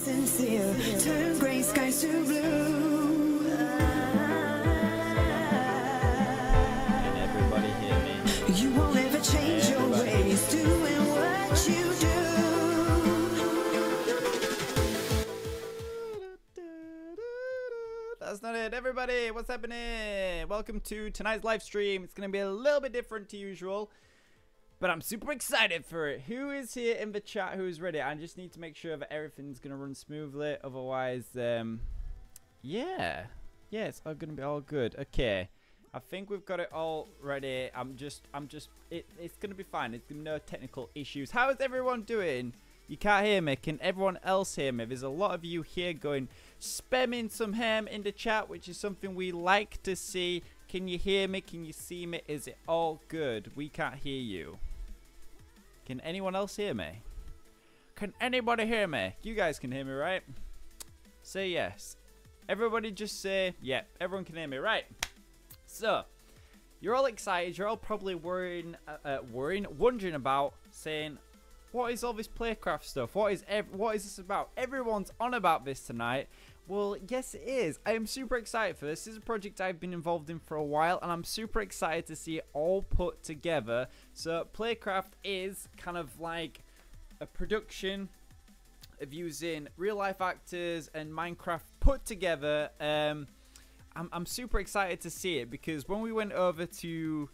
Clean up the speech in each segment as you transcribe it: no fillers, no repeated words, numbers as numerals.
sincere, turn gray skies to blue. Can everybody hear me? You won't ever change your ways, doing what you do. That's not it. Everybody, what's happening? Welcome to tonight's live stream. It's going to be a little bit different to usual, but I'm super excited for it. Who is here in the chat who is ready? I just need to make sure that everything's going to run smoothly. Otherwise, yeah, it's all going to be all good. Okay. I think we've got it all ready. it's going to be fine. It's going to be no technical issues. How is everyone doing? You can't hear me. Can everyone else hear me? There's a lot of you here going, spamming some ham in the chat, which is something we like to see. Can you hear me? Can you see me? Is it all good? We can't hear you. Can anyone else hear me? Can anybody hear me? You guys can hear me, right? Say yes. Everybody just say, yeah, everyone can hear me, right? So, you're all excited. You're all probably wondering about, saying, what is all this Playcraft stuff? What is this about? Everyone's on about this tonight. Well, yes it is. I am super excited for this. This is a project I've been involved in for a while, and I'm super excited to see it all put together. So, Playcraft is kind of like a production of using real-life actors and Minecraft put together. I'm super excited to see it because when we went over to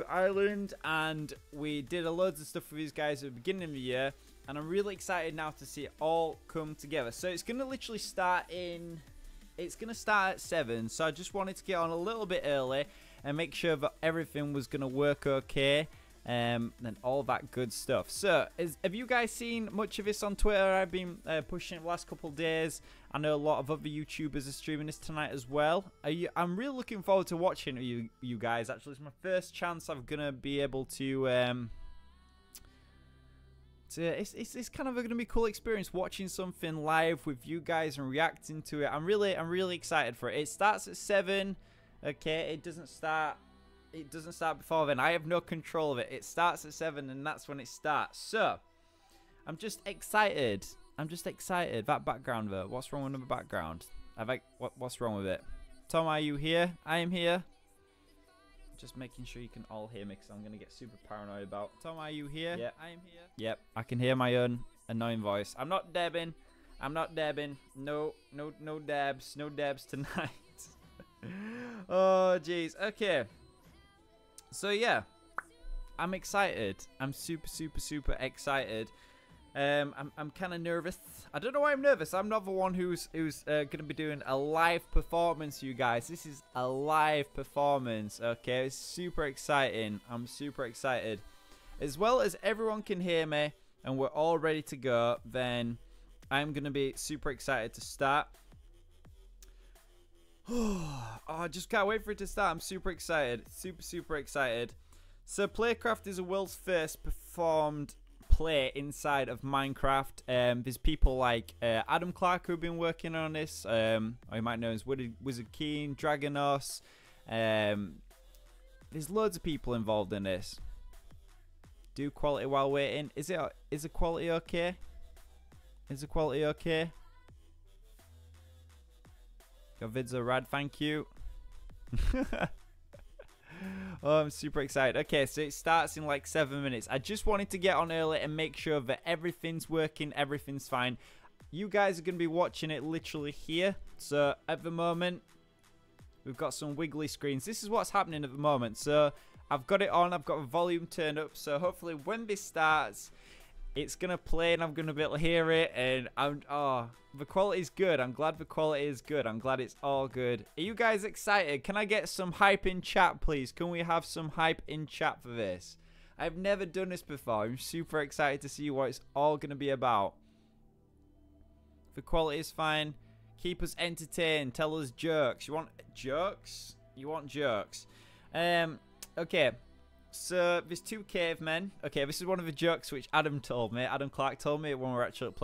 Ireland and we did loads of stuff with these guys at the beginning of the year, and I'm really excited now to see it all come together. So it's gonna literally start at 7, so I just wanted to get on a little bit early and make sure that everything was gonna work okay, and all that good stuff. So have you guys seen much of this on Twitter? I've been pushing it the last couple of days. I know a lot of other YouTubers are streaming this tonight as well. I'm really looking forward to watching you guys. Actually, it's my first chance I'm gonna be able to it's kind of gonna be a cool experience watching something live with you guys and reacting to it. I'm really excited for it. It starts at 7. Okay, it doesn't start before then. I have no control of it. It starts at 7 and that's when it starts. So I'm just excited. That background though. What's wrong with the background? What's wrong with it? Tom, are you here? I am here. Just making sure you can all hear me because I'm gonna get super paranoid about. Tom, are you here? Yeah, I am here. Yep, I can hear my own annoying voice. I'm not dabbing. No dabs. No dabs tonight. Oh jeez. Okay. So yeah, I'm excited. I'm super excited. I'm kind of nervous. I don't know why I'm nervous. I'm not the one who's gonna be doing a live performance, you guys. This is a live performance. Okay, it's super exciting. I'm super excited. As well as everyone can hear me and we're all ready to go, then I'm gonna be super excited to start. Oh, I just can't wait for it to start. I'm super excited. Super excited. So Playcraft is a world's first performed play inside of Minecraft. There's people like Adam Clark who've been working on this. Or you might know as Wizard Keen, Dragonos. There's loads of people involved in this. Do quality while waiting. Is the quality okay? Is the quality okay? Your vids are rad, thank you. Oh, I'm super excited. Okay, so it starts in like 7 minutes. I just wanted to get on early and make sure that everything's working, everything's fine. You guys are going to be watching it literally here. So at the moment, we've got some wiggly screens. This is what's happening at the moment. So I've got it on, I've got the volume turned up. So hopefully when this starts, it's going to play and I'm going to be able to hear it. And the quality is good. I'm glad the quality is good. I'm glad it's all good. Are you guys excited? Can I get some hype in chat, please? Can we have some hype in chat for this? I've never done this before. I'm super excited to see what it's all going to be about. The quality is fine. Keep us entertained. Tell us jokes. You want jokes? You want jokes. Okay. So, there's 2 cavemen. Okay, this is one of the jokes which Adam told me. Adam Clark told me when we were actually at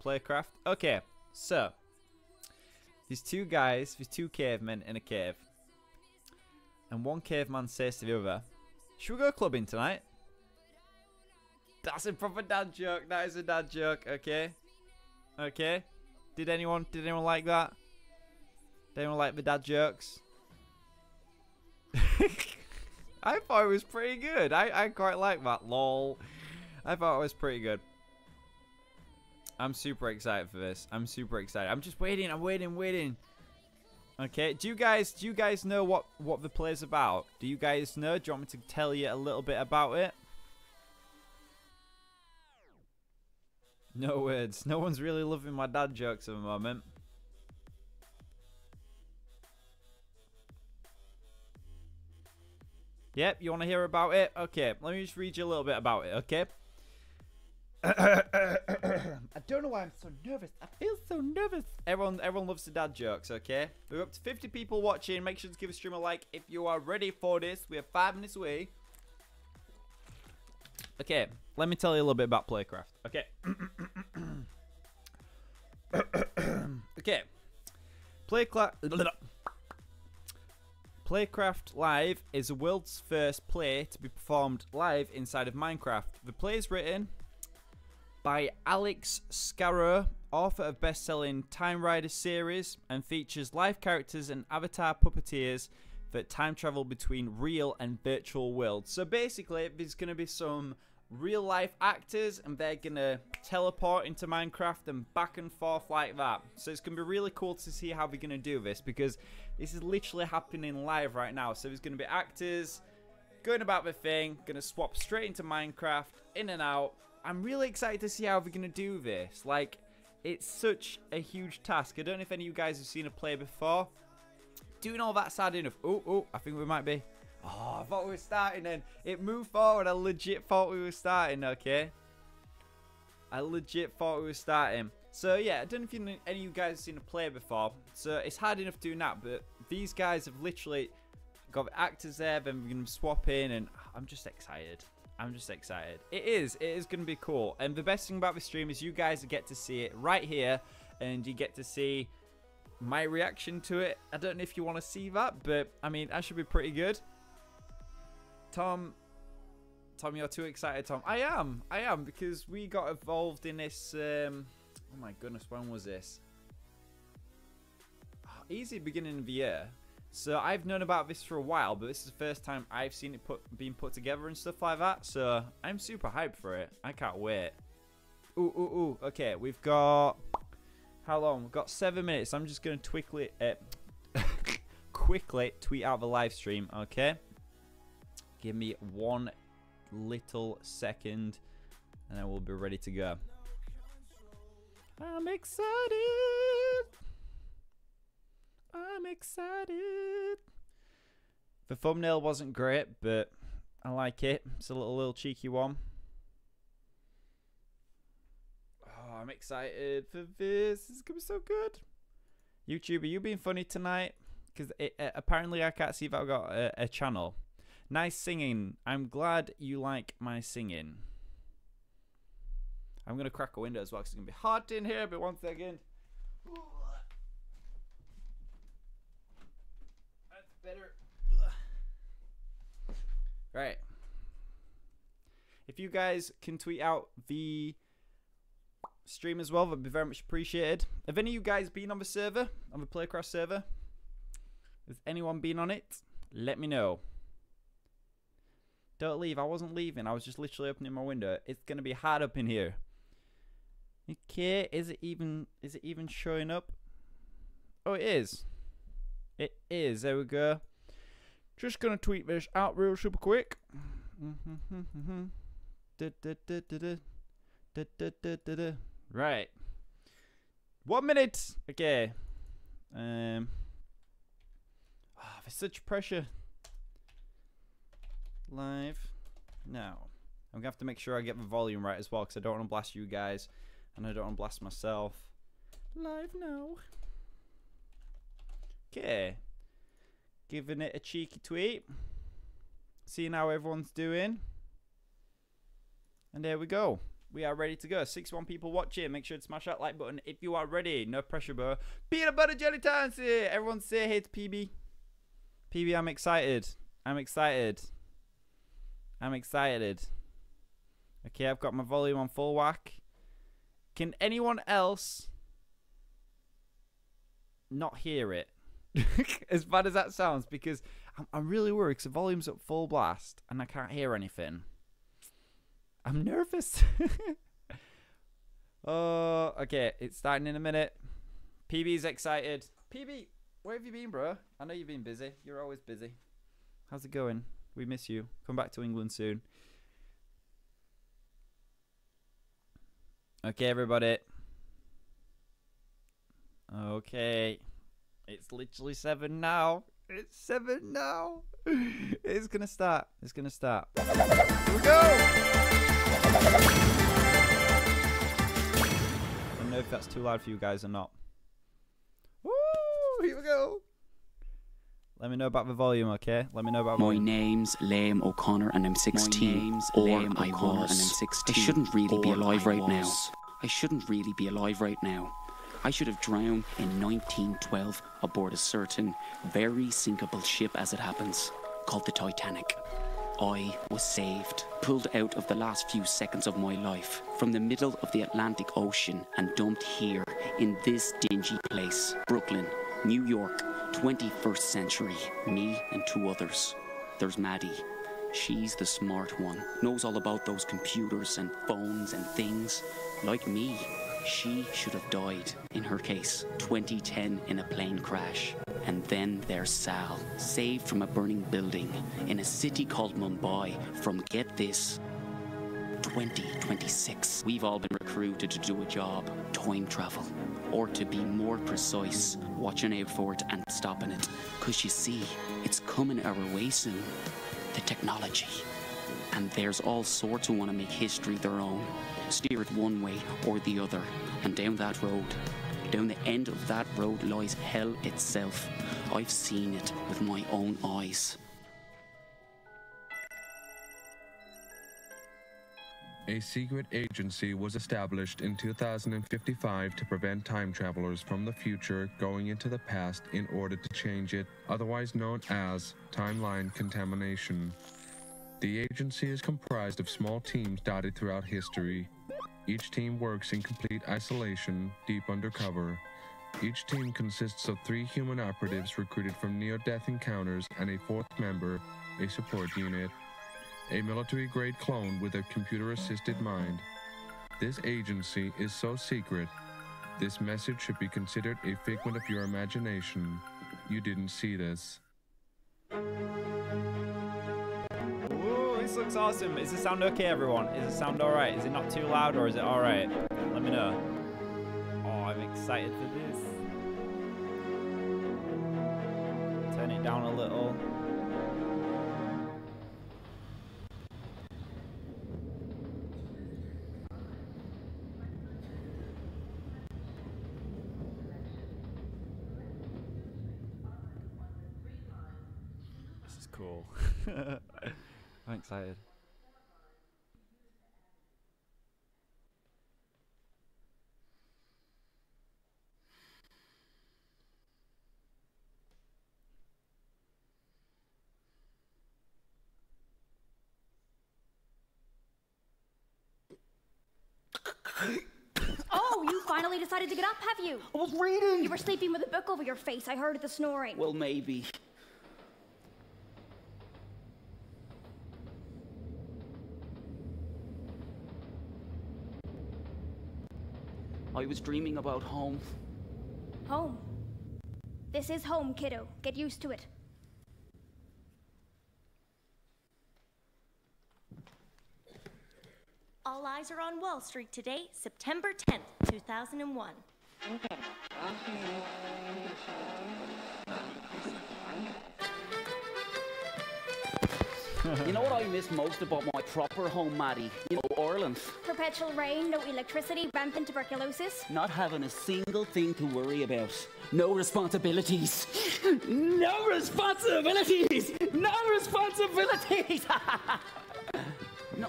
Playcraft. Okay, so. There's 2 guys. There's 2 cavemen in a cave. And one caveman says to the other, should we go clubbing tonight? That's a proper dad joke. That is a dad joke, okay? Okay. Did anyone like that? Did anyone like the dad jokes? I thought it was pretty good. I quite like that. Lol. I thought it was pretty good. I'm super excited for this. I'm super excited. I'm just waiting. I'm waiting. Okay. Do you guys know what the play's about? Do you guys know? Do you want me to tell you a little bit about it? No words. No one's really loving my dad jokes at the moment. Yep, you want to hear about it? Okay, let me just read you a little bit about it, okay? I don't know why I'm so nervous. I feel so nervous. Everyone loves the dad jokes, okay? We're up to 50 people watching. Make sure to give the stream a like if you are ready for this. We have 5 minutes away. Okay, let me tell you a little bit about Playcraft. Okay. Okay. Playcraft Live is the world's first play to be performed live inside of Minecraft. The play is written by Alex Scarrow, author of best-selling Time Rider series, and features live characters and avatar puppeteers that time travel between real and virtual worlds. So basically, there's going to be some real-life actors, and they're going to teleport into Minecraft and back and forth like that. So it's going to be really cool to see how they're going to do this, because this is literally happening live right now. So there's going to be actors going about the thing, going to swap straight into Minecraft, in and out. I'm really excited to see how they're going to do this. Like, it's such a huge task. I don't know if any of you guys have seen a play before. Doing all that sad enough. Oh, I think we might be. Oh, I thought we were starting then. It moved forward. I legit thought we were starting, okay? I legit thought we were starting. So, yeah, I don't know if any of you guys have seen a play before. So, it's hard enough doing that. But these guys have literally got actors there. Then we're going to swap in. And I'm just excited. I'm just excited. It is going to be cool. And the best thing about the stream is you guys get to see it right here. And you get to see my reaction to it. I don't know if you want to see that. But, I mean, that should be pretty good. Tom, you're too excited, Tom. I am, because we got involved in this, oh my goodness, when was this? Oh, easy beginning of the year. So I've known about this for a while, but this is the first time I've seen it being put together and stuff like that. So I'm super hyped for it. I can't wait. Ooh. Okay, we've got, how long? We've got 7 minutes. I'm just going to quickly tweet out the live stream, okay? Give me 1 little second, and then we'll be ready to go. I'm excited. I'm excited. The thumbnail wasn't great, but I like it. It's a little cheeky one. Oh, I'm excited for this. This is gonna be so good. YouTube, are you being funny tonight? Because apparently I can't see if I've got a channel. Nice singing. I'm glad you like my singing. I'm going to crack a window as well because it's going to be hot in here. But 1 second. That's better. Right. If you guys can tweet out the stream as well, that'd be very much appreciated. Have any of you guys been on the server? On the Playcraft server? Has anyone been on it? Let me know. Don't leave. I wasn't leaving. I was just literally opening my window. It's gonna be hot up in here. Okay, is it even showing up? Oh, it is. It is. There we go. Just gonna tweet this out real super quick. Right. 1 minute. Okay. There's such pressure. Live now. I'm gonna have to make sure I get the volume right as well, because I don't want to blast you guys and I don't want to blast myself. Live now. Okay. Giving it a cheeky tweet. Seeing how everyone's doing. And there we go. We are ready to go. 61 people watching. Make sure to smash that like button if you are ready. No pressure, bro. Peanut butter jelly time. Everyone say hey to PB. PB, I'm excited. I'm excited. I'm excited. Okay, I've got my volume on full whack. Can anyone else not hear it. As bad as that sounds, because I'm really worried because the volume's at full blast and I can't hear anything. I'm nervous. Oh, okay, it's starting in a minute. PB's excited. PB, where have you been, bro? I know you've been busy. You're always busy. How's it going? We miss you. Come back to England soon. Okay, everybody. Okay. It's literally 7 now. It's 7 now. It's gonna start. It's gonna start. Here we go. I don't know if that's too loud for you guys or not. Woo! Here we go. Let me know about the volume, okay? Let me know about My name's Liam O'Connor and I'm 16. I shouldn't really be alive right now. I shouldn't really be alive right now. I should have drowned in 1912 aboard a certain very sinkable ship as it happens, called the Titanic. I was saved, pulled out of the last few seconds of my life from the middle of the Atlantic Ocean and dumped here in this dingy place, Brooklyn, New York, 21st century, me and 2 others. There's Maddie. She's the smart one, knows all about those computers and phones and things. Like me, she should have died, in her case, 2010 in a plane crash. And then there's Sal, saved from a burning building in a city called Mumbai from, get this, 2026. We've all been recruited to do a job, time travel. Or to be more precise, watching out for it and stopping it. 'Cause you see, it's coming our way soon. The technology. And there's all sorts who want to make history their own. Steer it one way or the other. And down that road, down the end of that road lies hell itself. I've seen it with my own eyes. A secret agency was established in 2055 to prevent time travelers from the future going into the past in order to change it, otherwise known as timeline contamination. The agency is comprised of small teams dotted throughout history. Each team works in complete isolation, deep undercover. Each team consists of 3 human operatives recruited from near-death encounters and a 4th member, a support unit. A military-grade clone with a computer-assisted mind. This agency is so secret, this message should be considered a figment of your imagination. You didn't see this. Ooh, this looks awesome. Is the sound okay, everyone? Is the sound alright? Is it not too loud or is it alright? Let me know. Oh, I'm excited for this. Turn it down a little. Cool. I'm excited. Oh, you finally decided to get up, have you? I was reading! You were sleeping with a book over your face. I heard the snoring. Well, maybe. I was dreaming about home. Home. This is home, kiddo. Get used to it. All eyes are on Wall Street today, September 10th, 2001. You know what I miss most about my proper home, Maddie? You know, Ireland. Perpetual rain, no electricity, rampant tuberculosis. Not having a single thing to worry about. No responsibilities. No responsibilities! No responsibilities! No.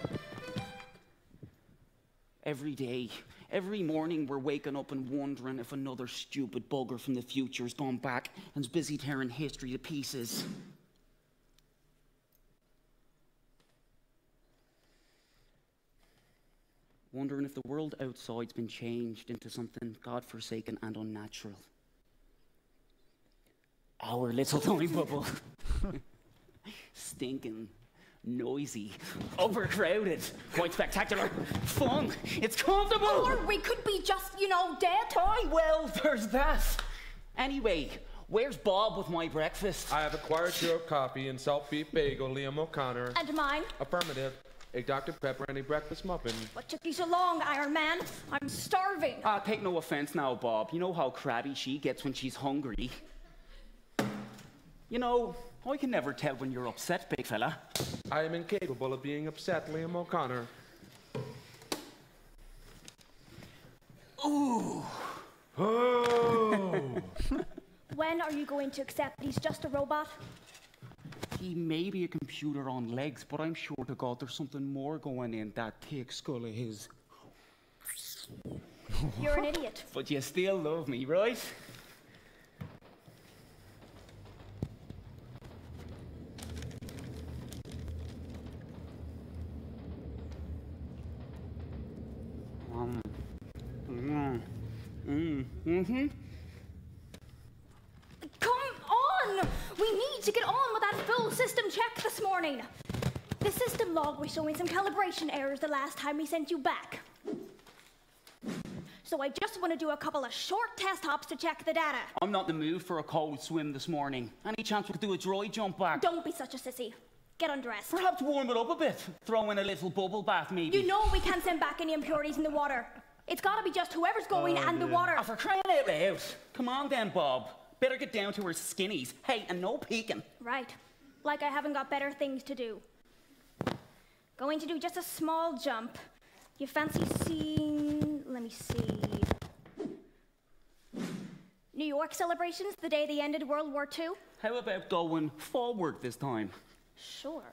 Every day, every morning we're waking up and wondering if another stupid bugger from the future's gone back and's busy tearing history to pieces. Wondering if the world outside's been changed into something godforsaken and unnatural. Our little tiny bubble. Stinking, noisy, overcrowded, quite spectacular, fun, it's comfortable! Or we could be just, you know, dead. Fine, well, there's that. Anyway, where's Bob with my breakfast? I have acquired your coffee and salt beef bagel, Liam O'Connor. And mine. Affirmative. A Dr. Pepper and a breakfast muffin. What took you so long, Iron Man? I'm starving. Take no offense now, Bob. You know how crabby she gets when she's hungry. You know, I can never tell when you're upset, big fella. I am incapable of being upset, Liam O'Connor. Ooh. Oh. When are you going to accept he's just a robot? He may be a computer on legs, but I'm sure to God there's something more going in that thick skull of his. You're an idiot. But you still love me, right? Come on! We need to get on with that full system check this morning. The system log was showing some calibration errors the last time we sent you back. So I just want to do a couple of short test hops to check the data. I'm not in the mood for a cold swim this morning. Any chance we could do a dry jump back? Don't be such a sissy. Get undressed. Perhaps warm it up a bit. Throw in a little bubble bath, maybe. You know we can't send back any impurities in the water. It's got to be just whoever's going and the water. Oh, for crying out loud. Come on then, Bob. Better get down to her skinnies. Hey, and no peeking. Right. Like I haven't got better things to do. Going to do just a small jump. You fancy seeing... Let me see... New York celebrations, the day they ended World War II? How about going forward this time? Sure,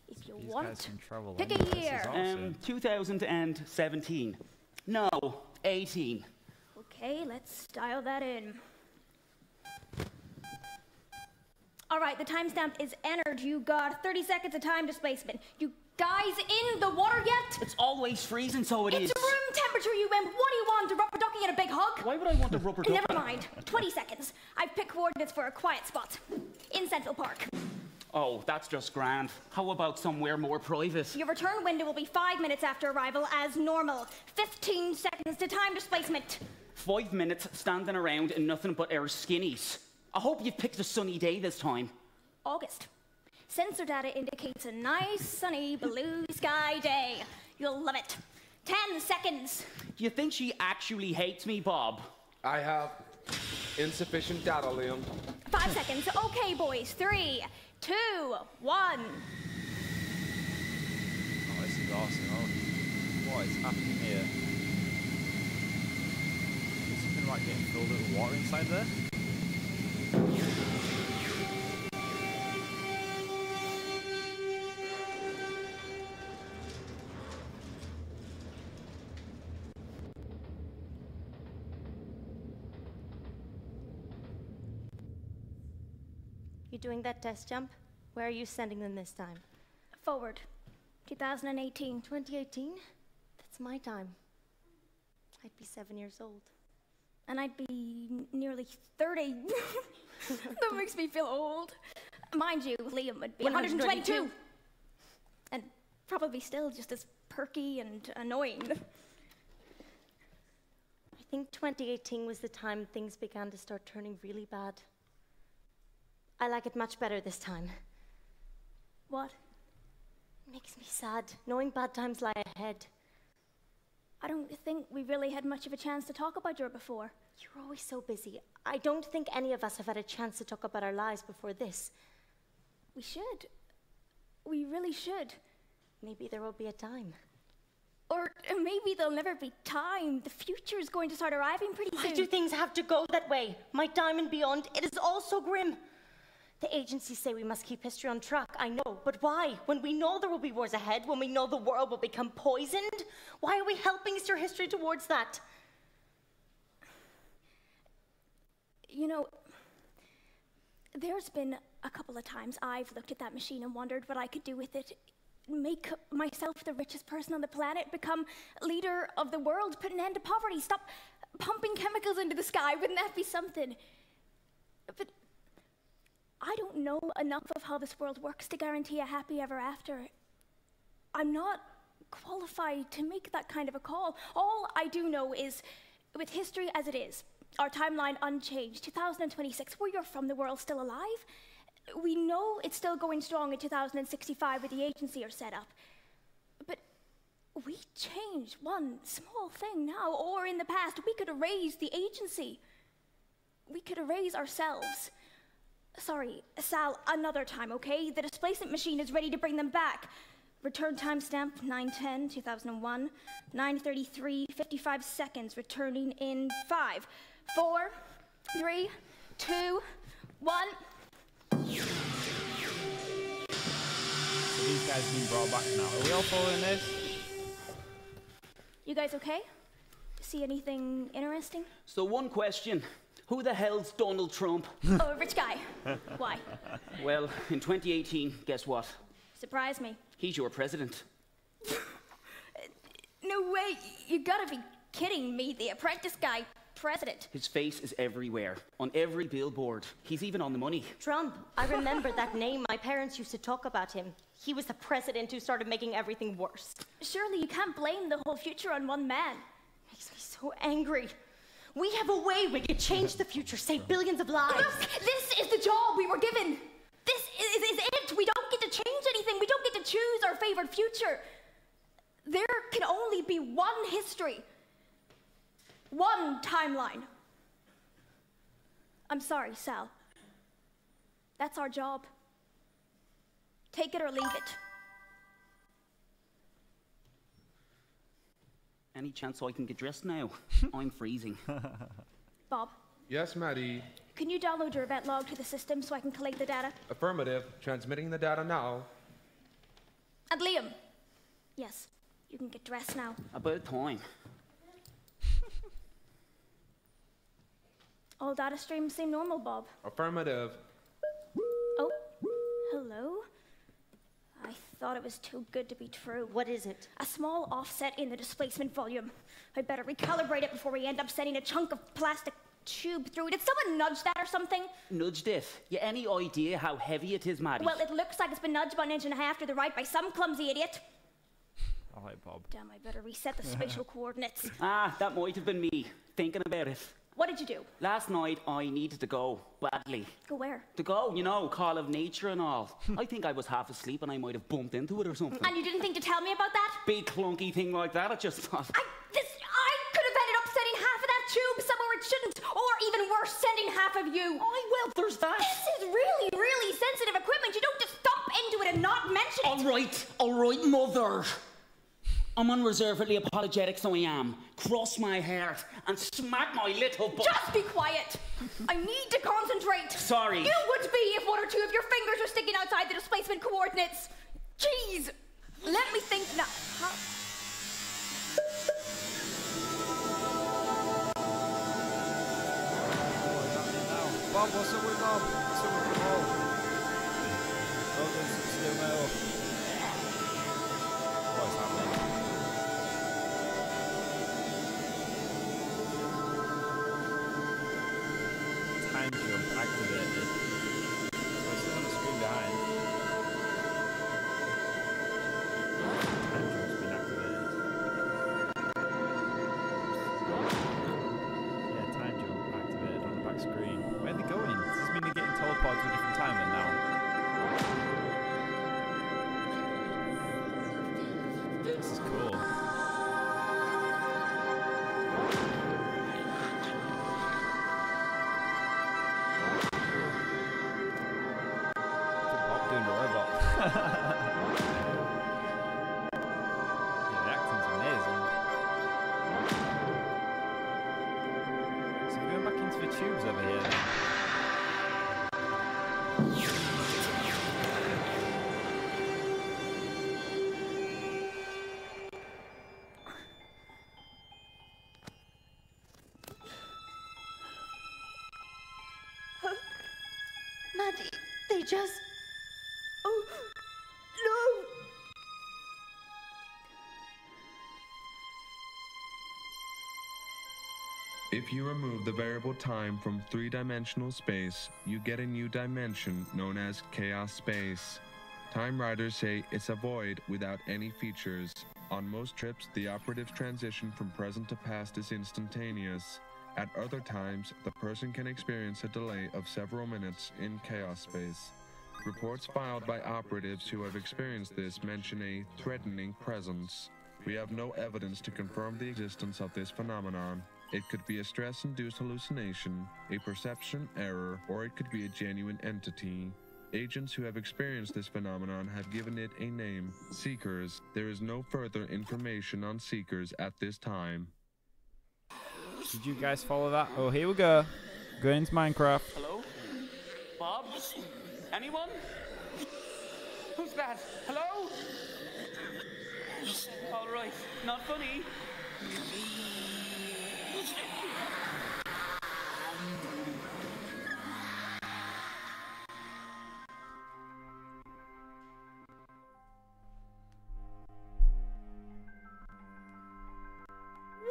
if you These want. guys can travel Pick on a this. This is year. awesome. 2017. No, 18. Okay, let's dial that in. All right, the timestamp is entered. You got 30 seconds of time displacement. You guys in the water yet? It's always freezing, so it is. It's room temperature, you wimp. What do you want? A rubber ducky and a big hug? Why would I want a rubber duck? Never mind. 20 seconds. I've picked coordinates for a quiet spot. In Central Park. Oh, that's just grand. How about somewhere more private? Your return window will be 5 minutes after arrival as normal. 15 seconds to time displacement. 5 minutes standing around in nothing but our skinnies. I hope you've picked a sunny day this time. August. Sensor data indicates a nice, sunny, blue sky day. You'll love it. 10 seconds. Do you think she actually hates me, Bob? I have insufficient data, Liam. 5 seconds. Okay, boys. 3, 2, 1. Oh, this is awesome. Oh, what is happening here? Is something like getting filled with water inside there? You doing that test jump? Where are you sending them this time? Forward. 2018. 2018? That's my time. I'd be 7 years old. And I'd be nearly 30. That makes me feel old. Mind you, Liam would be 122. And probably still just as perky and annoying. I think 2018 was the time things began to start turning really bad. I like it much better this time. What? It makes me sad, knowing bad times lie ahead. I don't think we really had much of a chance to talk about your before. You're always so busy. I don't think any of us have had a chance to talk about our lives before this. We should. We really should. Maybe there will be a time. Or maybe there'll never be time. The future is going to start arriving pretty soon. Why do things have to go that way? My time and beyond, it is all so grim. The agencies say we must keep history on track, I know, but why? When we know there will be wars ahead, when we know the world will become poisoned, why are we helping steer history towards that? You know, there's been a couple of times I've looked at that machine and wondered what I could do with it. Make myself the richest person on the planet, become leader of the world, put an end to poverty, stop pumping chemicals into the sky. Wouldn't that be something? But I don't know enough of how this world works to guarantee a happy ever after. I'm not qualified to make that kind of a call. All I do know is, with history as it is, our timeline unchanged, 2026, where you're from, the world's still alive. We know it's still going strong in 2065 where the agency are set up. But we changed one small thing now, or in the past, we could erase the agency. We could erase ourselves. Sorry, Sal, another time, okay? The displacement machine is ready to bring them back. Return timestamp 9/10/2001, 9:33, 55 seconds, returning in 5, 4, 3, 2, 1. So these guys have been brought back now. Are we all following this? You guys okay? See anything interesting? So one question. Who the hell's Donald Trump? Oh, a rich guy. Why? Well, in 2018, guess what? Surprise me. He's your president. No way, you gotta be kidding me. The Apprentice guy, president. His face is everywhere, on every billboard. He's even on the money. Trump. I remember that name. My parents used to talk about him. He was the president who started making everything worse. Surely you can't blame the whole future on one man. Makes me so angry. We have a way we could change the future, save billions of lives. Look, this is the job we were given. This is it. We don't get to change anything. We don't get to choose our favored future. There can only be one history. One timeline. I'm sorry, Sal. That's our job. Take it or leave it. Any chance I can get dressed now? I'm freezing. Bob, Yes, Maddie. can you download your event log to the system so I can collate the data? Affirmative. Transmitting the data now. And Liam. Yes, you can get dressed now. About time. All data streams seem normal, Bob. Affirmative. Oh, hello? I thought it was too good to be true. What is it? A small offset in the displacement volume. I better recalibrate it before we end up sending a chunk of plastic tube through. Did someone nudge that or something? Nudged it. You any idea how heavy it is, Maddie? Well, it looks like it's been nudged by an inch and a half to the right by some clumsy idiot. All right, Bob. Damn, I better reset the spatial coordinates. Ah, that might have been me, thinking about it. What did you do? Last night, I needed to go, badly. Go where? To go, you know, call of nature and all. I think I was half asleep and I might have bumped into it or something. And you didn't think to tell me about that? Big clunky thing like that, I just thought... I could have ended up sending half of that tube somewhere it shouldn't. Or even worse, sending half of you. Oh, well, there's that. This is really, really sensitive equipment. You don't just thump into it and not mention it. All right, mother. I'm unreservedly apologetic, so I am. Cross my heart and smack my little butt. Just be quiet. I need to concentrate. Sorry. You would be if one or two of your fingers were sticking outside the displacement coordinates. Jeez. Let me think now. Huh? Bob, what's up with Bob? What's up with Bob? Oh, there's some steel metal. What is happening? Time jump activated. So it's still on the screen behind. Time jump's been activated. Yeah, time jump activated on the back screen. Where are they going? Does this mean they're getting teleported to a different timeline now? This is cool. Bob doing the robot. Yeah, the acting's amazing. So we're going back into the tubes over here then. Maddie, they just... Oh, no. If you remove the variable time from three-dimensional space, you get a new dimension known as chaos space. Time writers say it's a void without any features. On most trips, the operative's transition from present to past is instantaneous. At other times, the person can experience a delay of several minutes in chaos space. Reports filed by operatives who have experienced this mention a threatening presence. We have no evidence to confirm the existence of this phenomenon. It could be a stress-induced hallucination, a perception error, or it could be a genuine entity. Agents who have experienced this phenomenon have given it a name, Seekers. There is no further information on Seekers at this time. Did you guys follow that? Oh, here we go. Going into Minecraft. Hello? Bob? Anyone? Who's that? Hello? All right, not funny.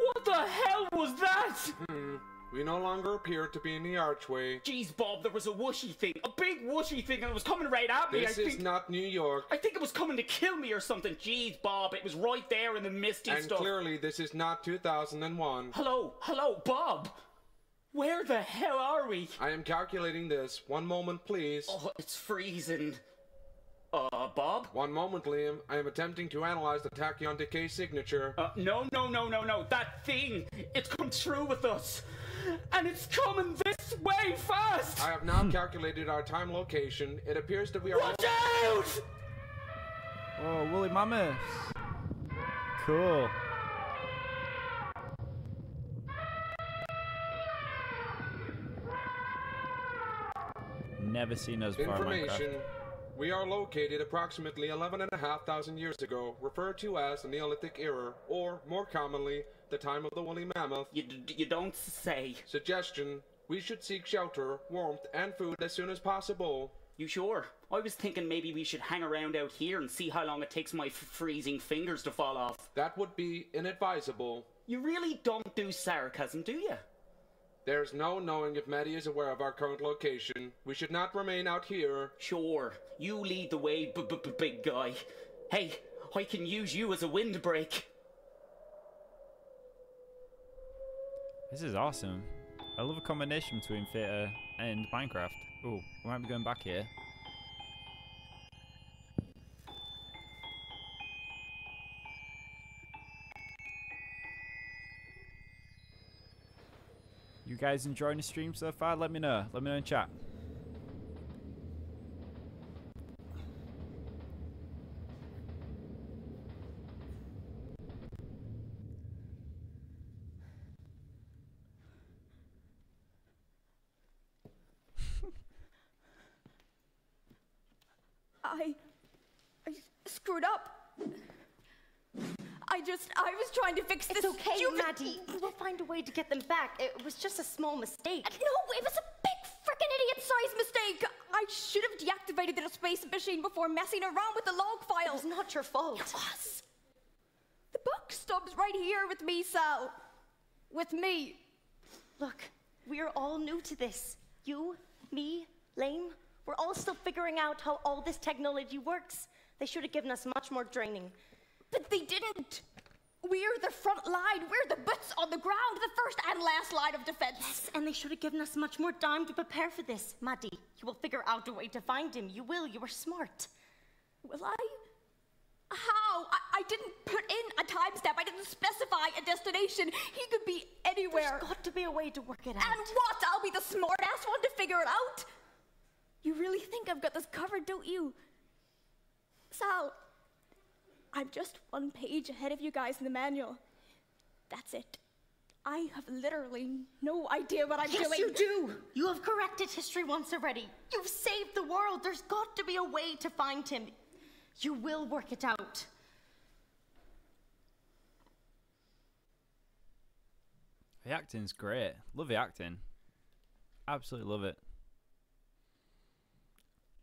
What the hell was that? We no longer appear to be in the archway. Jeez, Bob, there was a whooshy thing. A big whooshy thing, and it was coming right at me. This is not New York. I think it was coming to kill me or something. Jeez, Bob, it was right there in the misty And stuff. clearly this is not 2001. Hello, Bob. Where the hell are we? I am calculating this. One moment, please. Oh, it's freezing. Bob? One moment, Liam. I am attempting to analyze the tachyon decay signature. No. That thing, it's come through with us. And it's coming this way fast. I have now calculated our time location. It appears that we are... Watch out! Oh, woolly mammoths. Cool. Never seen us far Information. Minecraft. We are located approximately 11,500 years ago, referred to as the Neolithic era, or, more commonly, the time of the woolly mammoth. You don't say. Suggestion: we should seek shelter, warmth, and food as soon as possible. You sure? I was thinking maybe we should hang around out here and see how long it takes my freezing fingers to fall off. That would be inadvisable. You really don't do sarcasm, do you? There's no knowing if Maddie is aware of our current location. We should not remain out here. Sure. You lead the way, big guy. Hey, I can use you as a windbreak. This is awesome. I love a combination between theatre and Minecraft. Oh, we might be going back here. You guys enjoying the stream so far? Let me know. Let me know in chat. I screwed up. I was trying to fix this. It's okay, stupid... Maddie. We'll find a way to get them back. It was just a small mistake. No, it was a big frickin' idiot-sized mistake. I should have deactivated the displacement machine before messing around with the log It files. was not your fault. It was. The book stub's right here with me, Sal. With me. Look, we're all new to this. You, me, Lame, we're all still figuring out how all this technology works. They should have given us much more training. But they didn't. We're the front line. We're the boots on the ground, the first and last line of defense. Yes, and they should have given us much more time to prepare for this. Maddie, you will figure out a way to find him. You will. You are smart. Will I? How? I didn't put in a time step. I didn't specify a destination. He could be anywhere. There's got to be a way to work it out. And what? I'll be the smart-ass one to figure it out? You really think I've got this covered, don't you? Sal, I'm just one page ahead of you guys in the manual. That's it. I have literally no idea what I'm doing. Yes, you do. You have corrected history once already. You've saved the world. There's got to be a way to find him. You will work it out. The acting's great. Love the acting. Absolutely love it.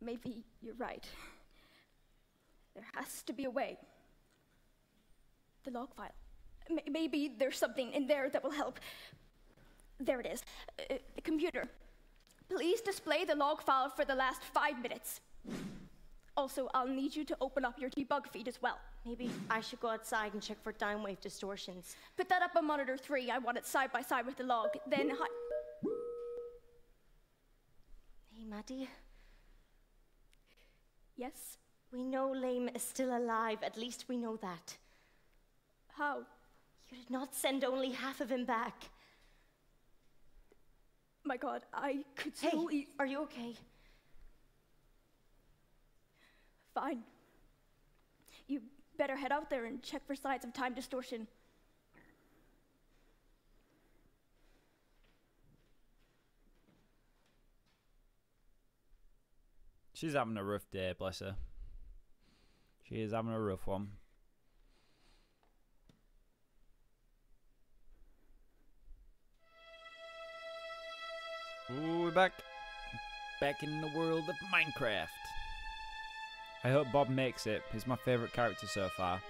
Maybe you're right. There has to be a way. The log file. Maybe there's something in there that will help. There it is. Computer, please display the log file for the last 5 minutes. Also, I'll need you to open up your debug feed as well. Maybe I should go outside and check for downwave distortions. Put that up on monitor 3. I want it side by side with the log. Then Hey, Maddie. Yes? We know Lame is still alive. At least we know that. How? You did not send only half of him back. My God, I could Hey, so are you okay? Fine. You better head out there and check for signs of time distortion. She's having a rough day, bless her. She is having a rough one. Ooh, we're back. Back in the world of Minecraft. I hope Bob makes it. He's my favourite character so far.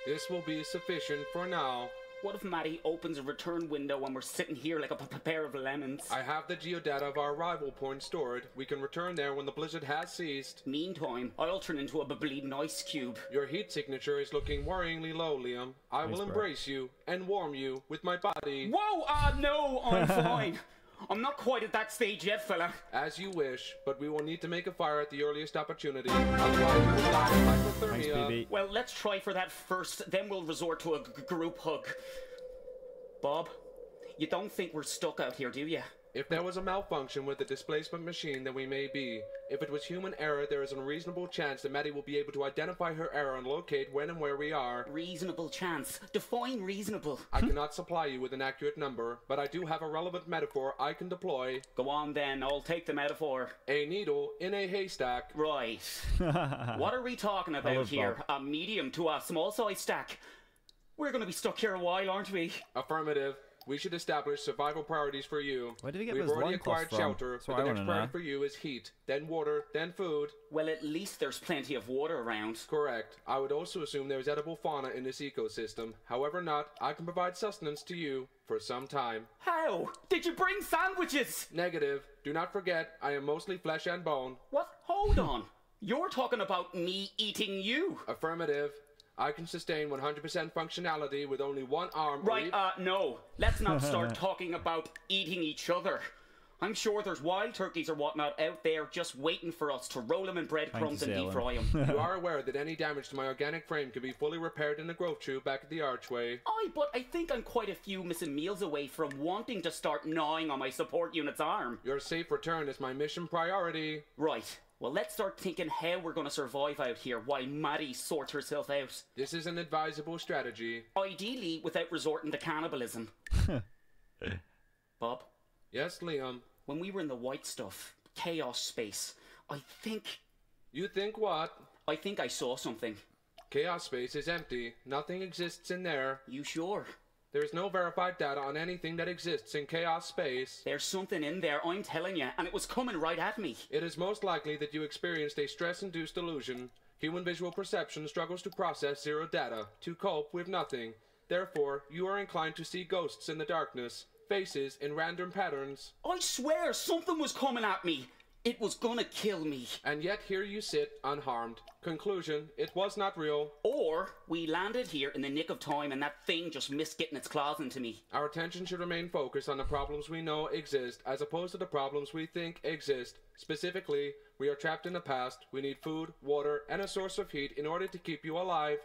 This will be sufficient for now. What if Maddie opens a return window when we're sitting here like a pair of lemons? I have the geodata of our arrival point stored. We can return there when the blizzard has ceased. Meantime, I'll turn into a bleeding ice cube. Your heat signature is looking worryingly low, Liam. I will embrace you and warm you with my body. Whoa! No, I'm fine. I'm not quite at that stage yet, fella. As you wish, but we will need to make a fire at the earliest opportunity. Otherwise, you will die of Thanks, hypothermia. BB. Well, let's try for that first, then we'll resort to a group hug. Bob, you don't think we're stuck out here, do you? If there was a malfunction with the displacement machine, then we may be. If it was human error, there is a reasonable chance that Maddie will be able to identify her error and locate when and where we are. Reasonable chance. Define reasonable. I cannot supply you with an accurate number, but I do have a relevant metaphor I can deploy. Go on then, I'll take the metaphor. A needle in a haystack. Right. What are we talking about here? Bob. A medium to a small size stack? We're going to be stuck here a while, aren't we? Affirmative. We should establish survival priorities for you. Where did he get We've those already loincloths acquired from? shelter, That's but what the I next wanna priority know. for you is heat, then water, then food. Well, at least there's plenty of water around. Correct. I would also assume there is edible fauna in this ecosystem. However not, I can provide sustenance to you for some time. How? Did you bring sandwiches? Negative. Do not forget, I am mostly flesh and bone. What? Hold on. You're talking about me eating you. Affirmative. I can sustain 100% functionality with only one arm. Right, no. Let's not start talking about eating each other. I'm sure there's wild turkeys or whatnot out there just waiting for us to roll them in breadcrumbs and deep fry them. You are aware that any damage to my organic frame can be fully repaired in the growth tube back at the archway. Aye, but I think I'm quite a few missing meals away from wanting to start gnawing on my support unit's arm. Your safe return is my mission priority. Right. Well, let's start thinking how we're going to survive out here while Maddie sorts herself out. This is an advisable strategy. Ideally, without resorting to cannibalism. Bob? Yes, Liam? When we were in the white stuff, chaos space, I think... You think what? I think I saw something. Chaos space is empty. Nothing exists in there. You sure? There is no verified data on anything that exists in chaos space. There's something in there, I'm telling you, and it was coming right at me. It is most likely that you experienced a stress-induced illusion. Human visual perception struggles to process zero data, to cope with nothing. Therefore, you are inclined to see ghosts in the darkness, faces in random patterns. I swear something was coming at me. It was gonna kill me. And yet here you sit, unharmed. Conclusion, it was not real. Or we landed here in the nick of time and that thing just missed getting its claws into me. Our attention should remain focused on the problems we know exist, as opposed to the problems we think exist. Specifically, we are trapped in the past, we need food, water, and a source of heat in order to keep you alive.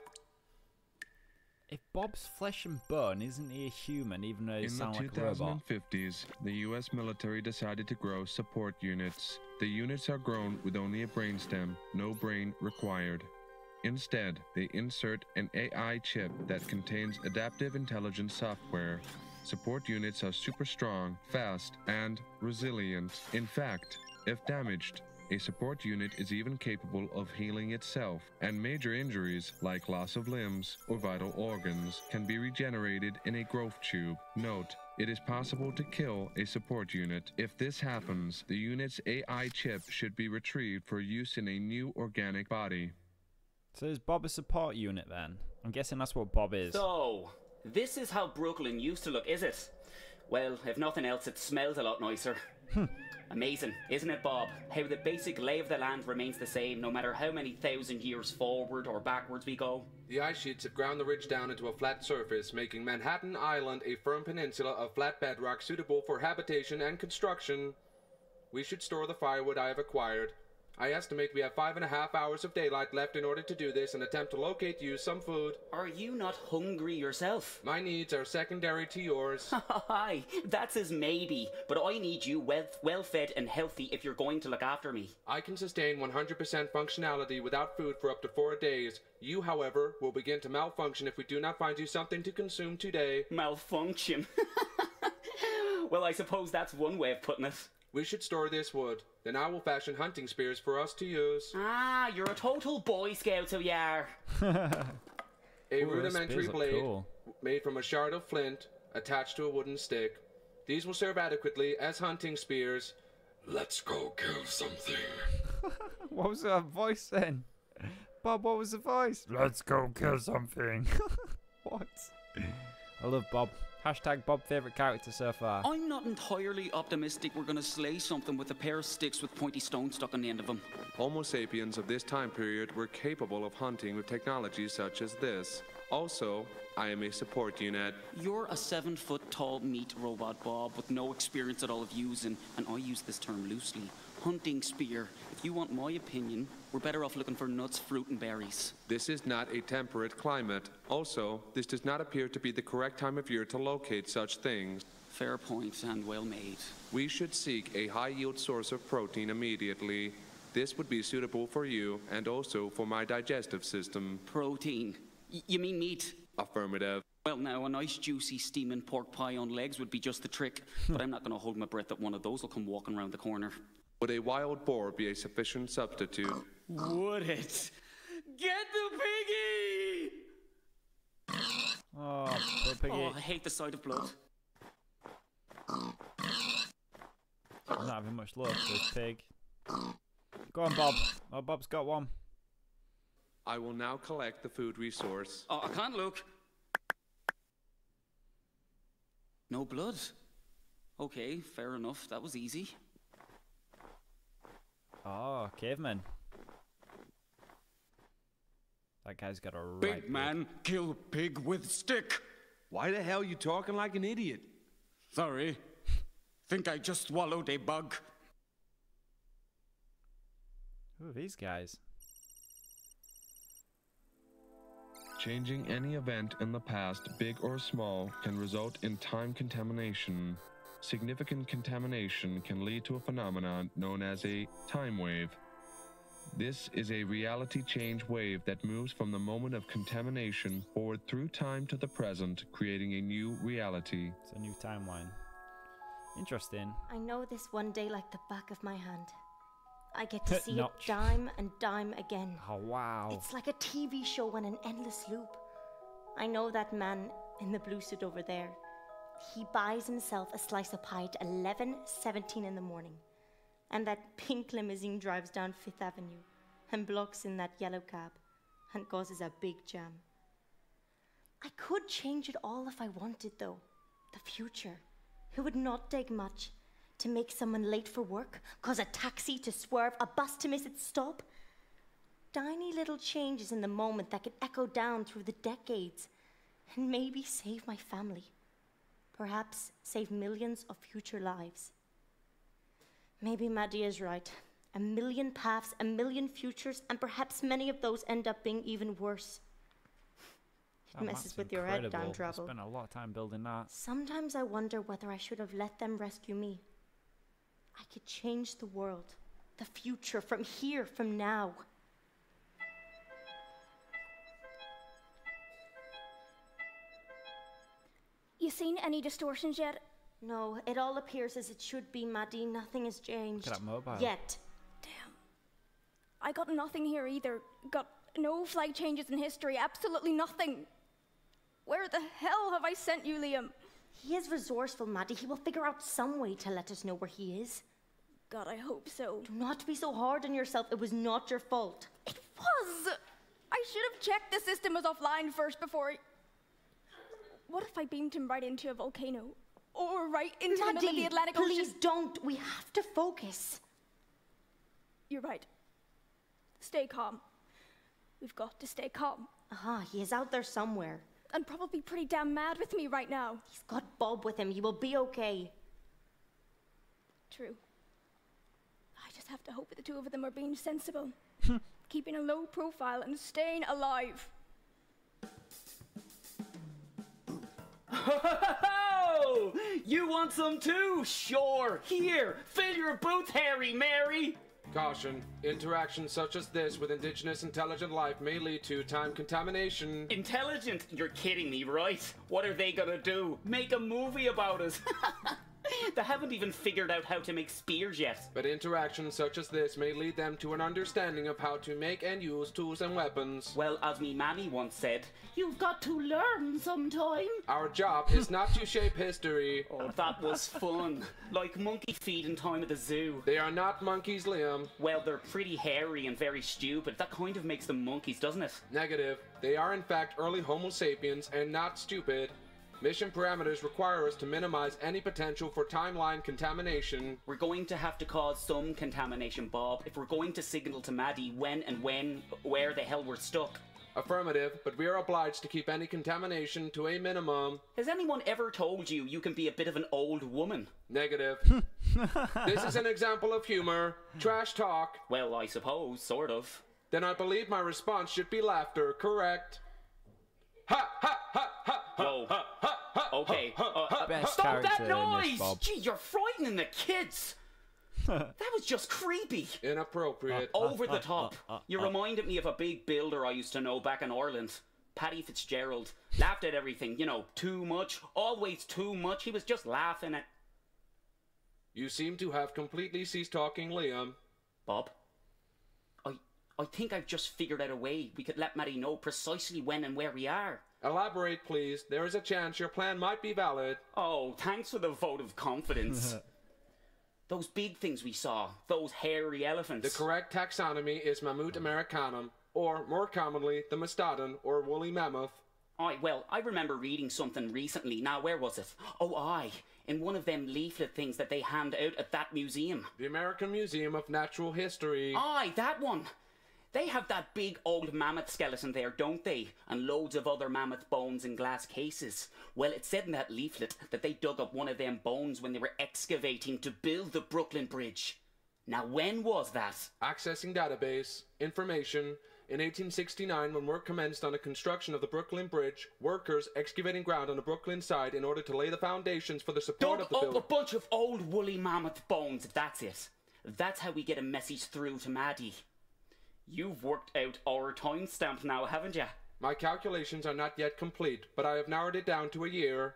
If Bob's flesh and bone, isn't he a human, even though he In the sounds like a robot? 2050s, the US military decided to grow support units. The units are grown with only a brainstem, no brain required. Instead, they insert an AI chip that contains adaptive intelligence software. Support units are super strong, fast, and resilient. In fact, if damaged, a support unit is even capable of healing itself, and major injuries, like loss of limbs or vital organs, can be regenerated in a growth tube. Note, it is possible to kill a support unit. If this happens, the unit's AI chip should be retrieved for use in a new organic body. So is Bob a support unit then? I'm guessing that's what Bob is. So, this is how Brooklyn used to look, is it? Well, if nothing else, it smells a lot nicer. Amazing, isn't it, Bob? How the basic lay of the land remains the same no matter how many thousand years forward or backwards we go. The ice sheets have ground the ridge down into a flat surface, making Manhattan Island a firm peninsula of flat bedrock suitable for habitation and construction. We should store the firewood I have acquired. I estimate we have 5.5 hours of daylight left in order to do this and attempt to locate you some food. Are you not hungry yourself? My needs are secondary to yours. Hi, that's his maybe, but I need you well-fed and healthy if you're going to look after me. I can sustain 100% functionality without food for up to 4 days. You, however, will begin to malfunction if we do not find you something to consume today. Malfunction? Well, I suppose that's one way of putting it. We should store this wood. Then I will fashion hunting spears for us to use. Ah, you're a total Boy Scout, so you are. A rudimentary blade cool. made from a shard of flint attached to a wooden stick. These will serve adequately as hunting spears. Let's go kill something. What was that voice then? Bob, what was the voice? Let's go kill something. What? I love Bob. Hashtag Bob favourite character so far. I'm not entirely optimistic we're gonna slay something with a pair of sticks with pointy stones stuck on the end of them. Homo sapiens of this time period were capable of hunting with technology such as this. Also, I am a support unit. You're a 7-foot-tall meat robot, Bob, with no experience at all of using, and I use this term loosely, hunting spear. If you want my opinion, we're better off looking for nuts, fruit, and berries. This is not a temperate climate. Also, this does not appear to be the correct time of year to locate such things. Fair point and well made. We should seek a high-yield source of protein immediately. This would be suitable for you and also for my digestive system. Protein. You mean meat? Affirmative. Well, now, a nice juicy steaming pork pie on legs would be just the trick, but I'm not going to hold my breath that one of those will come walking around the corner. Would a wild boar be a sufficient substitute? Would it? Get the piggy! Oh, poor piggy. Oh, I hate the sight of blood. I'm not having much luck with this pig. Go on, Bob. Oh, Bob's got one. I will now collect the food resource. Oh, I can't look. No blood. Okay, fair enough. That was easy. Oh, caveman. That guy's got a right Big man, kill pig with stick. Why the hell you talking like an idiot? Sorry. Think I just swallowed a bug. Who are these guys? Changing any event in the past, big or small, can result in time contamination. Significant contamination can lead to a phenomenon known as a time wave. This is a reality change wave that moves from the moment of contamination forward through time to the present, creating a new reality. It's a new timeline. Interesting. I know this one day like the back of my hand. I get to see it Notch. dime and dime again. Oh, wow. It's like a TV show on an endless loop. I know that man in the blue suit over there. He buys himself a slice of pie at 11:17 in the morning. And that pink limousine drives down Fifth Avenue and blocks in that yellow cab and causes a big jam. I could change it all if I wanted, though. The future. It would not take much to make someone late for work, cause a taxi to swerve, a bus to miss its stop. Tiny little changes in the moment that could echo down through the decades and maybe save my family. Perhaps save millions of future lives. Maybe Maddie is right. A million paths, a million futures, and perhaps many of those end up being even worse. It That messes map's with your head, incredible. time travel. Spent a lot of time building that. Sometimes I wonder whether I should have let them rescue me. I could change the world, the future, from here, from now. You seen any distortions yet? No, it all appears as it should be, Maddie. Nothing has changed. Look at that mobile. Yet. Damn. I got nothing here either. Got no flag changes in history, absolutely nothing. Where the hell have I sent you, Liam? He is resourceful, Maddie. He will figure out some way to let us know where he is. God, I hope so. Do not be so hard on yourself. It was not your fault. It was! I I should have checked the system was offline first before What if I beamed him right into a volcano? Or right into the middle of the Atlantic Ocean? Please don't. We have to focus. You're right. Stay calm. We've got to stay calm. He is out there somewhere. And probably pretty damn mad with me right now. He's got Bob with him. He will be okay. True. I just have to hope that the two of them are being sensible. Keeping a low profile and staying alive. Ho-ho-ho! You want some too? Sure. Here, fill your booth, Harry, Mary. Caution. Interactions such as this with indigenous intelligent life may lead to time contamination. Intelligent? You're kidding me, right? What are they gonna do? Make a movie about us? They haven't even figured out how to make spears yet. But interactions such as this may lead them to an understanding of how to make and use tools and weapons. Well, as me mammy once said, you've got to learn sometime. Our job is not to shape history. Oh, that was fun. Like monkey feed in Time at the Zoo. They are not monkeys, Liam. Well, they're pretty hairy and very stupid. That kind of makes them monkeys, doesn't it? Negative. They are in fact early Homo sapiens and not stupid. Mission parameters require us to minimize any potential for timeline contamination. We're going to have to cause some contamination, Bob, if we're going to signal to Maddie where the hell we're stuck. Affirmative, but we are obliged to keep any contamination to a minimum. Has anyone ever told you you can be a bit of an old woman? Negative. This is an example of humor. Trash talk. Well, I suppose, sort of. Then I believe my response should be laughter, correct? Ha ha ha ha ha. Whoa. Ha ha ha. Okay. Best Stop that character in this, noise! Bob. Gee, you're frightening the kids. That was just creepy. Inappropriate. Over the top. You reminded me of a big builder I used to know back in Ireland. Paddy Fitzgerald. Laughed at everything, you know, too much. Always too much. He was just laughing at... You seem to have completely ceased talking, Liam. Bob? I think I've just figured out a way we could let Maddie know precisely when and where we are. Elaborate, please. There is a chance your plan might be valid. Oh, thanks for the vote of confidence. Those big things we saw, those hairy elephants. The correct taxonomy is Mammut americanum, or more commonly, the mastodon, or woolly mammoth. Well, I remember reading something recently. Now, where was it? In one of them leaflet things that they hand out at that museum. The American Museum of Natural History. That one. They have that big old mammoth skeleton there, don't they? And loads of other mammoth bones in glass cases. Well, it said in that leaflet that they dug up one of them bones when they were excavating to build the Brooklyn Bridge. Now, when was that? Accessing database. Information. In 1869, when work commenced on the construction of the Brooklyn Bridge, workers excavating ground on the Brooklyn side in order to lay the foundations for the support of the building. Dug up a bunch of old woolly mammoth bones, that's it. That's how we get a message through to Maddie. You've worked out our timestamp now, haven't you? My calculations are not yet complete, but I have narrowed it down to a year.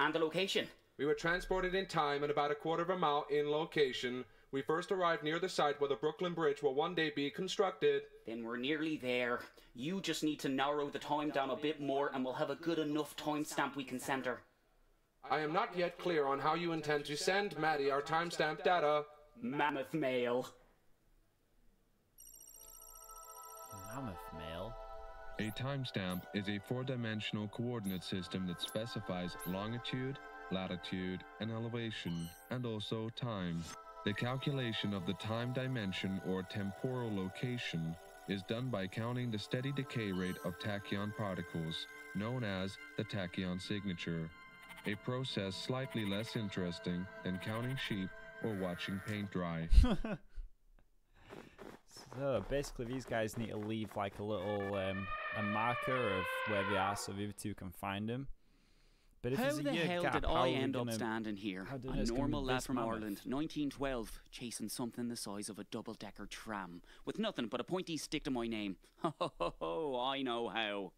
And the location? We were transported in time and about a quarter of a mile in location. We first arrived near the site where the Brooklyn Bridge will one day be constructed. Then we're nearly there. You just need to narrow the time down a bit more and we'll have a good enough timestamp we can send her. I am not yet clear on how you intend to send Maddie our timestamp data. Mammoth mail. Mammoth mail? A timestamp is a four-dimensional coordinate system that specifies longitude, latitude, and elevation, and also time. The calculation of the time dimension or temporal location is done by counting the steady decay rate of tachyon particles, known as the tachyon signature, a process slightly less interesting than counting sheep or watching paint dry. So basically these guys need to leave like a little a marker of where they are so the other two can find them. But if How there's a the year hell gap, did how I are we end up gonna- standing here? how do A it's gonna normal be lad this from mammoth? Ireland, 1912, chasing something the size of a double-decker tram, with nothing but a pointy stick to my name. Ho ho ho ho, I know how.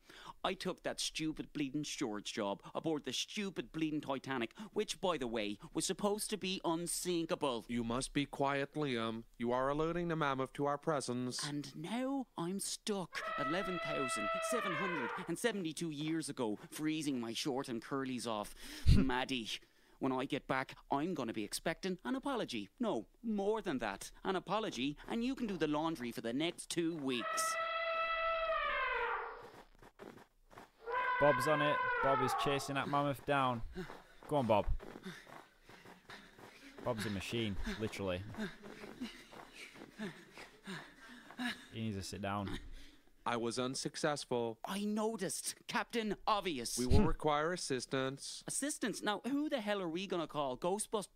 I took that stupid bleeding storage job aboard the stupid bleeding Titanic, which, by the way, was supposed to be unsinkable. You must be quiet, Liam. You are alerting the mammoth to our presence. And now I'm stuck 11,772 years ago, freezing my short and curlies off. Maddie, when I get back, I'm going to be expecting an apology. No, more than that. An apology, and you can do the laundry for the next 2 weeks. Bob's on it. Bob is chasing that mammoth down. Go on, Bob. Bob's a machine, literally. He needs to sit down. I was unsuccessful. I noticed, Captain Obvious. We will require assistance. Assistance? Now, who the hell are we gonna call? Ghostbusters?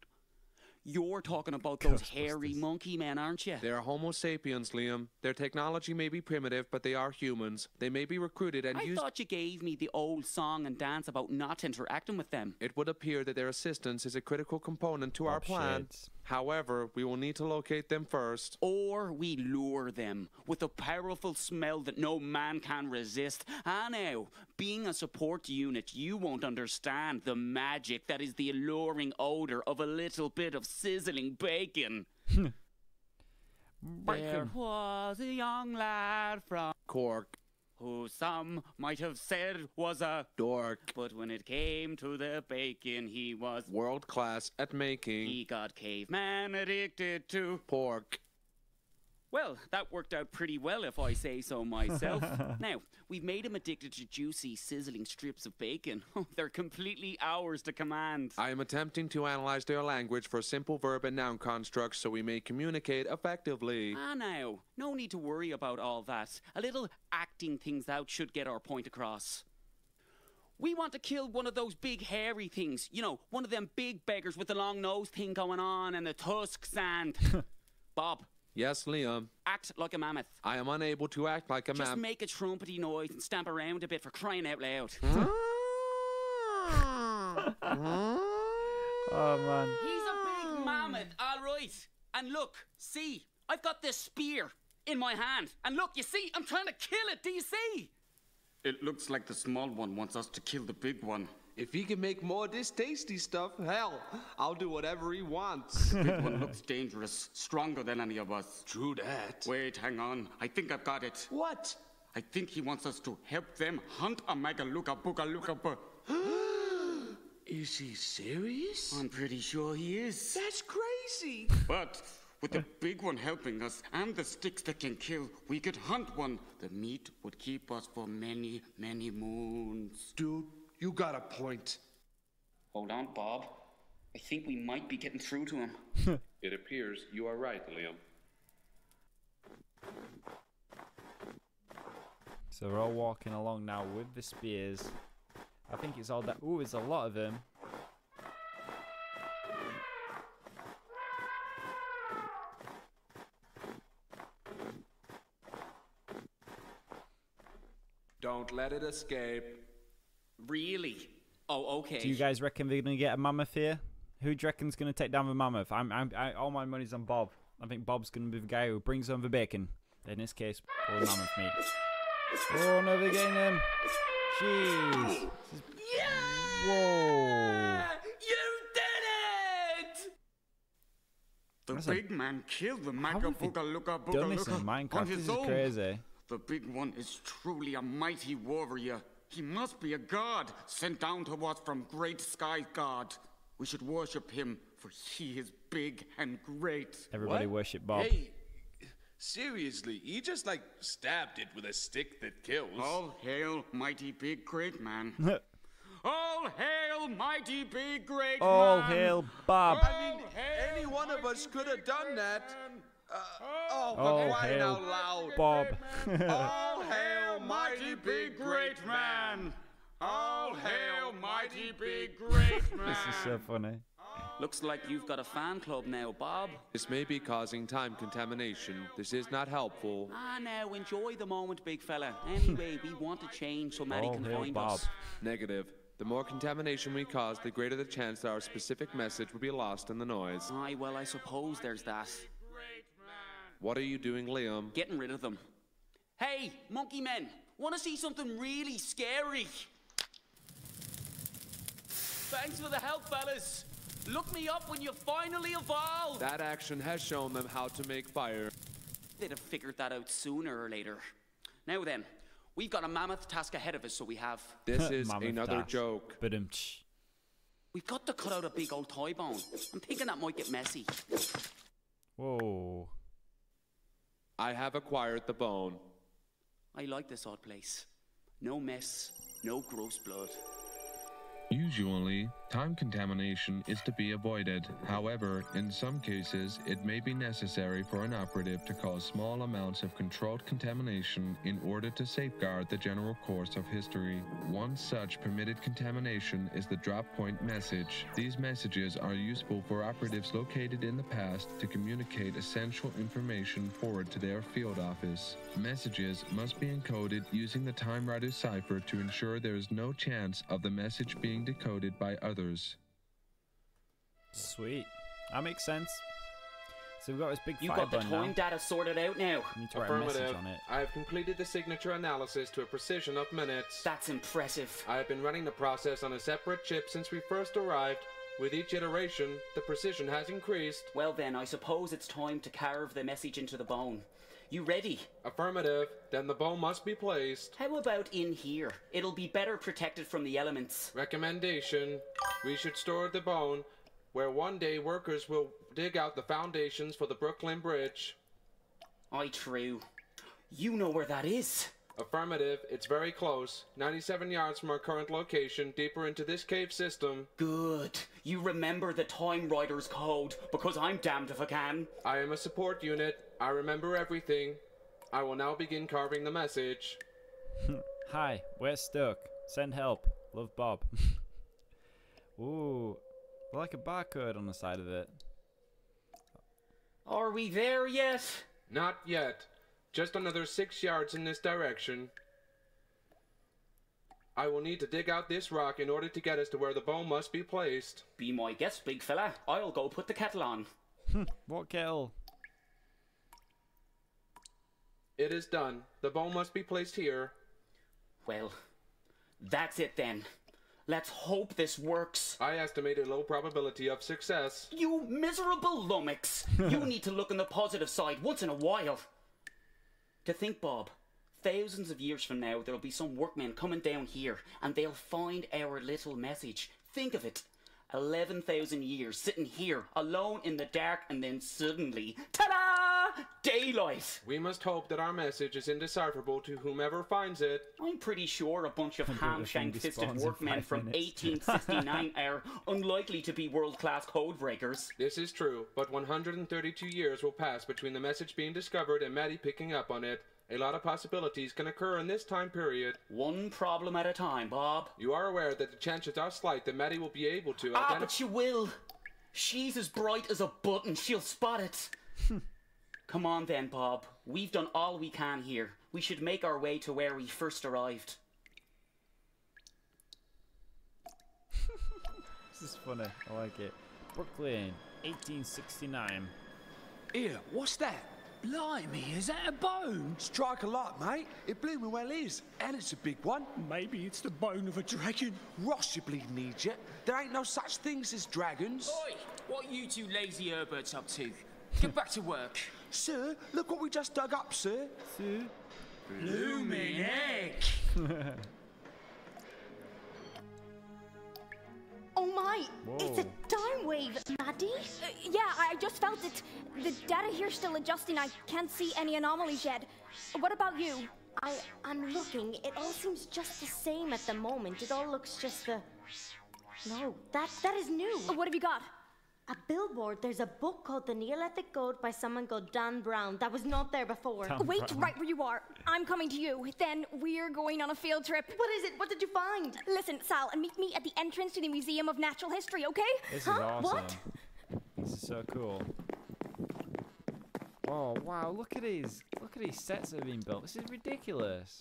You're talking about those hairy monkey men, aren't you? They are Homo sapiens, Liam. Their technology may be primitive, but they are humans. They may be recruited and I used... thought you gave me the old song and dance about not interacting with them. It would appear that their assistance is a critical component to our plan. Shit. However, we will need to locate them first. Or we lure them with a powerful smell that no man can resist. Ah, now, being a support unit, you won't understand the magic that is the alluring odor of a little bit of sizzling bacon. There was a young lad from Cork. who some might have said was a Dork. but when it came to the bacon, he was World class at making. he got caveman addicted to. Pork. Well, that worked out pretty well if I say so myself. Now, we've made him addicted to juicy, sizzling strips of bacon. They're completely ours to command. I am attempting to analyze their language for simple verb and noun constructs so we may communicate effectively. Ah, now, no need to worry about all that. A little acting things out should get our point across. We want to kill one of those big hairy things. You know, one of them big beggars with the long nose thing going on and the tusks and... Bob. Yes, Liam. Act like a mammoth. I am unable to act like a Just make a trumpety noise and stamp around a bit for crying out loud. Oh, man. He's a big mammoth, all right. And look, see, I've got this spear in my hand. And look, you see, I'm trying to kill it. Do you see? It looks like the small one wants us to kill the big one. If he can make more of this tasty stuff, hell, I'll do whatever he wants. The big one looks dangerous, stronger than any of us. True that. Wait, hang on. I think I've got it. What? I think he wants us to help them hunt a Magaluka Boogalooka. Is he serious? I'm pretty sure he is. That's crazy. But with the big one helping us and the sticks that can kill, we could hunt one. The meat would keep us for many, many moons. Dude, you got a point. Hold on, Bob. I think we might be getting through to him. It appears you are right, Liam. So we're all walking along now with the spears. I think it's all that. Ooh, it's a lot of them. Don't let it escape. Really? Oh, okay. Do you guys reckon they're gonna get a mammoth here? Who do you reckon's gonna take down the mammoth? All my money's on Bob. I think Bob's gonna be the guy who brings on the bacon. In this case, all the mammoth meat. Oh no, they're getting him. Jeez. Yeah! Whoa. You did it! The That's a- big man killed the How have they Magaluka done this in on Minecraft? This his is own. crazy. The big one is truly a mighty warrior. He must be a god sent down to us from great sky god. We should worship him, for he is big and great. Everybody What? worship Bob. Hey, seriously, he just like stabbed it with a stick that kills. All hail, mighty big great man. All hail, mighty big great All man. hail Bob. I mean, any one of us could have done that. For All crying hail out loud. Bob. All hail, mighty big great man. All hail, mighty big great man. This is so funny. Looks like you've got a fan club now, Bob. This may be causing time contamination. This is not helpful. Ah, now, enjoy the moment, big fella. Anyway, we want to change so Maddie All can hail find Bob. us. Negative. The more contamination we cause, the greater the chance that our specific message will be lost in the noise. Aye, well, I suppose there's that. What are you doing, Liam? Getting rid of them. Hey, monkey men, want to see something really scary? Thanks for the help, fellas. Look me up when you finally evolve. That action has shown them how to make fire. They'd have figured that out sooner or later. Now then, we've got a mammoth task ahead of us, so we have. This is Mammoth another task. joke. Ba-dum-tsh. We've got to cut out a big old thigh bone. I'm thinking that might get messy. Whoa. I have acquired the bone. I like this odd place. No mess, No gross blood. Usually, time contamination is to be avoided. However, in some cases, it may be necessary for an operative to cause small amounts of controlled contamination in order to safeguard the general course of history. One such permitted contamination is the drop point message. These messages are useful for operatives located in the past to communicate essential information forward to their field office. Messages must be encoded using the Time Rider cipher to ensure there is no chance of the message being decoded by others. Sweet. That makes sense. So we've got this big You fire got the burn time now. data sorted out now. We need to write a message on it. I have completed the signature analysis to a precision of minutes. That's impressive. I have been running the process on a separate chip since we first arrived. With each iteration, the precision has increased. Well then, I suppose it's time to carve the message into the bone. You ready? Affirmative. Then the bone must be placed. How about in here? It'll be better protected from the elements. Recommendation. We should store the bone where one day workers will dig out the foundations for the Brooklyn Bridge. Aye, true. You know where that is. Affirmative. It's very close. 97 yards from our current location, deeper into this cave system. Good. You remember the Time Rider's code, because I'm damned if I can. I am a support unit. I remember everything. I will now begin carving the message. Hi, we're stuck. Send help. Love, Bob. Ooh, like a barcode on the side of it. Are we there yet? Not yet. Just another 6 yards in this direction. I will need to dig out this rock in order to get us to where the bone must be placed. Be my guest, big fella. I'll go put the kettle on. What kettle? It is done. The bone must be placed here. Well, that's it then. Let's hope this works. I estimate a low probability of success. You miserable lummox! You need to look on the positive side once in a while. To think, Bob, thousands of years from now, there'll be some workmen coming down here, and they'll find our little message. Think of it. 11,000 years sitting here, alone in the dark, and then suddenly, ta-da! Daylight! We must hope that our message is indecipherable to whomever finds it. I'm pretty sure a bunch of The thing ham-shank-fisted despawns in workmen 5 from minutes. 1869 are unlikely to be world-class code breakers. This is true, but 132 years will pass between the message being discovered and Maddie picking up on it. A lot of possibilities can occur in this time period. One problem at a time, Bob. You are aware that the chances are slight that Maddie will be able to But she will. She's as bright as a button. She'll spot it. Come on then, Bob. We've done all we can here. We should make our way to where we first arrived. This is funny. I like it. Brooklyn, 1869. Here, what's that? Blimey, is that a bone? Strike a light, mate. It blooming well is. And it's a big one. Maybe it's the bone of a dragon. Ross, you bleeding idiot. There ain't no such things as dragons. Oi, what are you two lazy Herberts up to? Get back to work. Sir, look what we just dug up, sir. See? Blooming egg! Oh my! It's a Whoa. time wave, Maddie! Yeah, I just felt it. The data here's still adjusting. I can't see any anomalies yet. What about you? I'm looking. It all seems just the same at the moment. It all looks just the... No, that is new. What have you got? A billboard. There's a book called The Neolithic Code by someone called Dan Brown. That was not there before. Wait right where you are. I'm coming to you. Then we're going on a field trip. What is it? What did you find? Listen, Sal, and meet me at the entrance to the Museum of Natural History, okay? This is awesome. What? This is so cool. Oh wow! Look at these sets that have been built. This is ridiculous.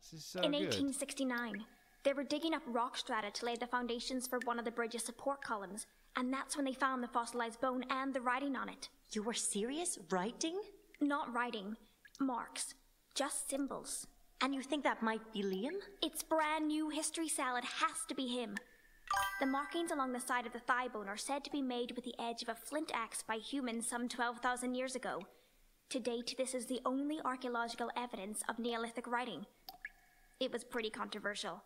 This is so In good. 1869, they were digging up rock strata to lay the foundations for one of the bridge's support columns, and that's when they found the fossilized bone and the writing on it. You were serious? Writing? Not writing, marks, just symbols. And you think that might be Liam? It's brand new history, Sal. It has to be him. The markings along the side of the thigh bone are said to be made with the edge of a flint axe by humans some 12,000 years ago. To date, this is the only archaeological evidence of Neolithic writing. It was pretty controversial.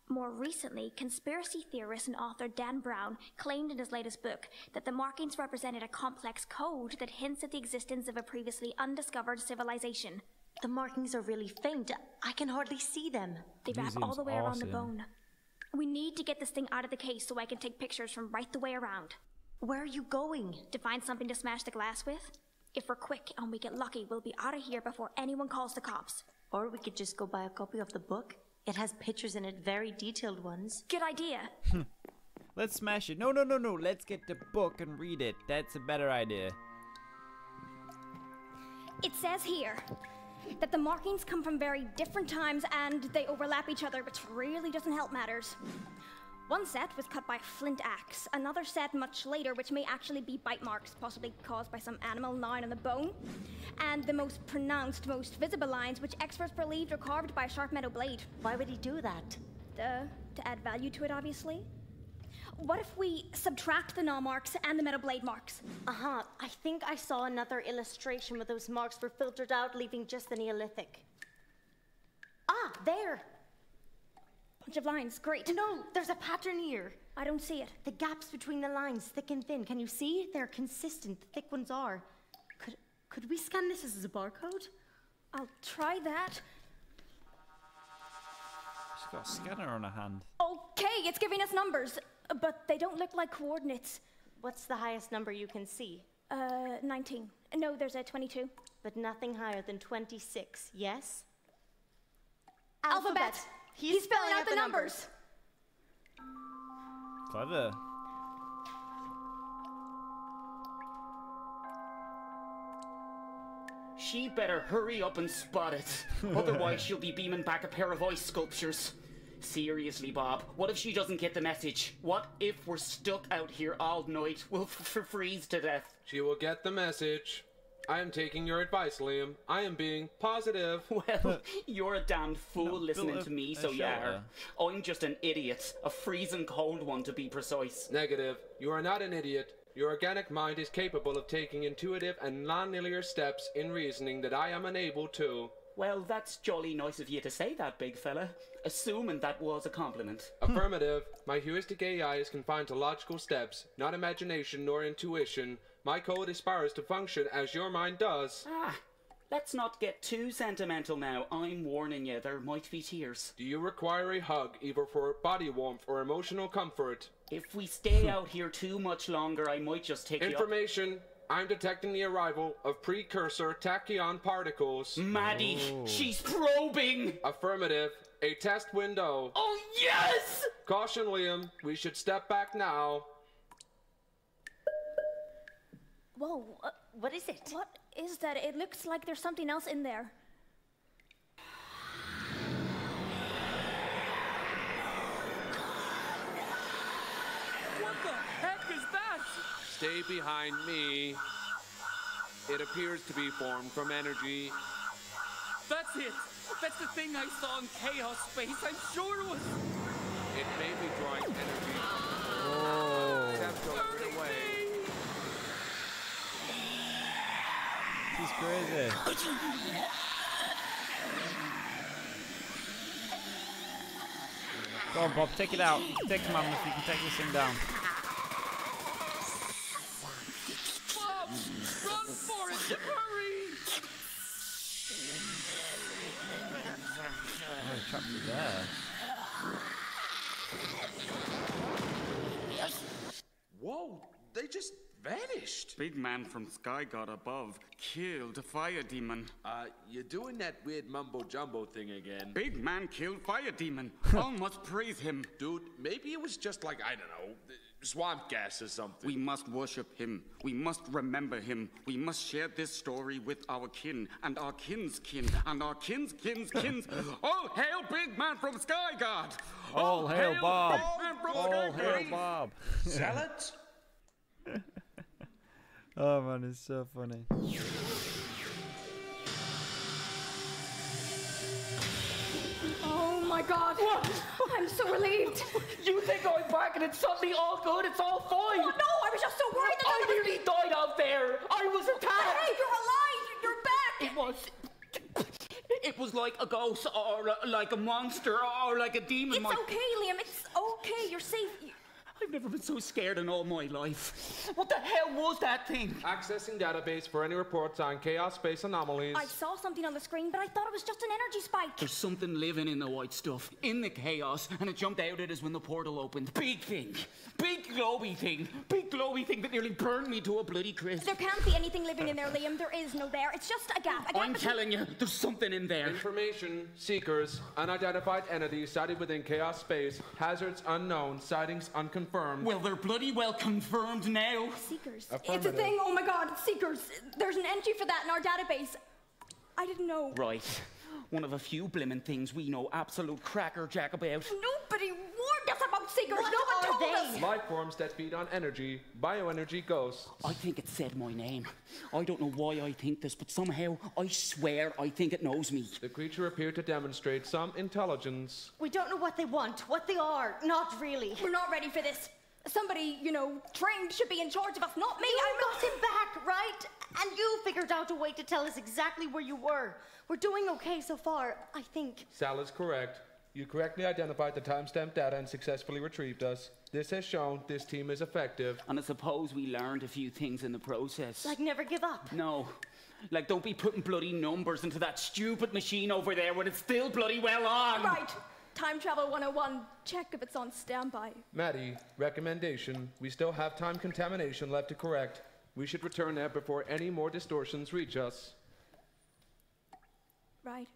More recently, conspiracy theorist and author Dan Brown claimed in his latest book that the markings represented a complex code that hints at the existence of a previously undiscovered civilization. The markings are really faint. I can hardly see them. They wrap all the way around the bone. We need to get this thing out of the case so I can take pictures from right the way around. Where are you going? To find something to smash the glass with. If we're quick and we get lucky, we'll be out of here before anyone calls the cops. Or we could just go buy a copy of the book. It has pictures in it, very detailed ones. Good idea. Let's smash it. No. Let's get the book and read it. That's a better idea. It says here that the markings come from very different times and they overlap each other, which really doesn't help matters. One set was cut by a flint axe, another set much later, which may actually be bite marks, possibly caused by some animal gnawing on the bone, and the most pronounced, most visible lines, which experts believed were carved by a sharp metal blade. Why would he do that? To add value to it, obviously. What if we subtract the gnaw marks and the metal blade marks? I think I saw another illustration where those marks were filtered out, leaving just the Neolithic. Ah, there! Bunch of lines, great. No, there's a pattern here. I don't see it. The gaps between the lines, thick and thin. Can you see? They're consistent. The thick ones are. Could we scan this as a barcode? I'll try that. She's got a scanner on her hand. Okay, it's giving us numbers, but they don't look like coordinates. What's the highest number you can see? 19. No, there's a 22. But nothing higher than 26, yes? Alphabet! He's spelling out the numbers. Clever. She better hurry up and spot it. Otherwise she'll be beaming back a pair of ice sculptures. Seriously, Bob, what if she doesn't get the message? What if we're stuck out here all night? We'll freeze to death. She will get the message. I am taking your advice, Liam. I am being positive. Well, you're a damned fool listening to me, so you are. I'm just an idiot. A freezing cold one, to be precise. Negative. You are not an idiot. Your organic mind is capable of taking intuitive and non-linear steps in reasoning that I am unable to. Well, that's jolly nice of you to say that, big fella. Assuming that was a compliment. Affirmative. My heuristic AI is confined to logical steps, not imagination nor intuition. My code aspires to function as your mind does. Let's not get too sentimental now. I'm warning you, there might be tears. Do you require a hug, either for body warmth or emotional comfort? If we stay out here too much longer, I might just take Information. I'm detecting the arrival of precursor tachyon particles. Maddie, she's probing! Affirmative. A test window. Oh, yes! Caution, Liam. We should step back now. Whoa, what is it? What is that? It looks like there's something else in there. What the heck is that? Stay behind me. It appears to be formed from energy. That's it! That's the thing I saw in Chaos Space. I'm sure it was. It may be drawing energy. It away. She's crazy. Go on, Bob, take it out. Take him on if you can take this thing down. Bob, run for it! Hurry! Oh, trapped it there. Whoa, they just vanished. Big man from Sky God above killed a fire demon. You're doing that weird mumbo-jumbo thing again. Big man killed fire demon. All must praise him. Dude, maybe it was just like, I don't know, swamp gas or something. We must worship him. We must remember him. We must share this story with our kin, and our kin's kin, and our kin's kin's kin's. All hail Big man from Sky God! All hail Bob! All hail Bob! Salads? Oh man, it's so funny. Oh my god! What? I'm so relieved! You think I'm back and it's suddenly all good? It's all fine! Oh no, I was just so worried that I nearly died out there! I was attacked! Hey, you're alive! You're back! It was like a ghost, or like a monster, or like a demon. It's okay, Liam. It's okay. You're safe. never been so scared in all my life. What the hell was that thing? Accessing database for any reports on chaos space anomalies. I saw something on the screen, but I thought it was just an energy spike. There's something living in the white stuff, in the chaos, and it jumped out at us when the portal opened. Big thing. Big glowy thing. Big glowy thing that nearly burned me to a bloody crisp. There can't be anything living in there, Liam. There is no there. It's just a gap. I'm telling you, there's something in there. Information, seekers, unidentified entities sighted within chaos space, hazards unknown, sightings unconfirmed. Well, they're bloody well confirmed now. Seekers. Affirmative. It's a thing. Oh my god, Seekers. There's an entry for that in our database. I didn't know. Right. One of a few blimmin' things we know absolute crackerjack about. Nobody warned us about Seekers. What no one are told they? us. Life forms that feed on energy, bioenergy ghosts. I think it said my name. I don't know why I think this, but somehow, I swear, I think it knows me. The creature appeared to demonstrate some intelligence. We don't know what they want, what they are. Not really. We're not ready for this. Somebody, trained should be in charge of us, not me. You got him back, right? And you figured out a way to tell us exactly where you were. We're doing okay so far, I think. Sal is correct. You correctly identified the timestamp data and successfully retrieved us. This has shown this team is effective. And I suppose we learned a few things in the process. Like never give up. No. Like, don't be putting bloody numbers into that stupid machine over there when it's still bloody well on. Right. Time Travel 101. Check if it's on standby. Maddie, recommendation. We still have time contamination left to correct. We should return there before any more distortions reach us. Right.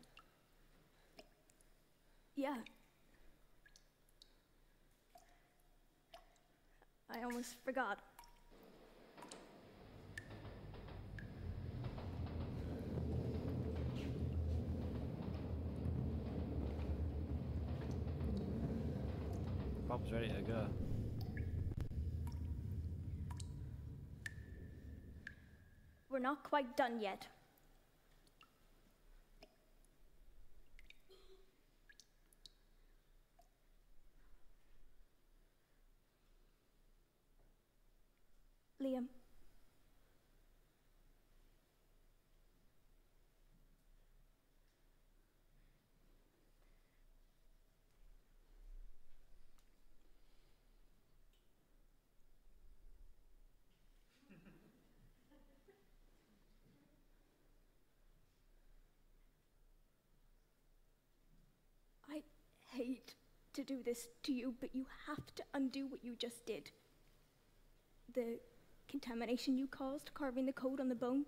Yeah. I almost forgot. Bob's ready to go. We're not quite done yet. Liam. I hate to do this to you, but you have to undo what you just did. The contamination you caused carving the code on the bone.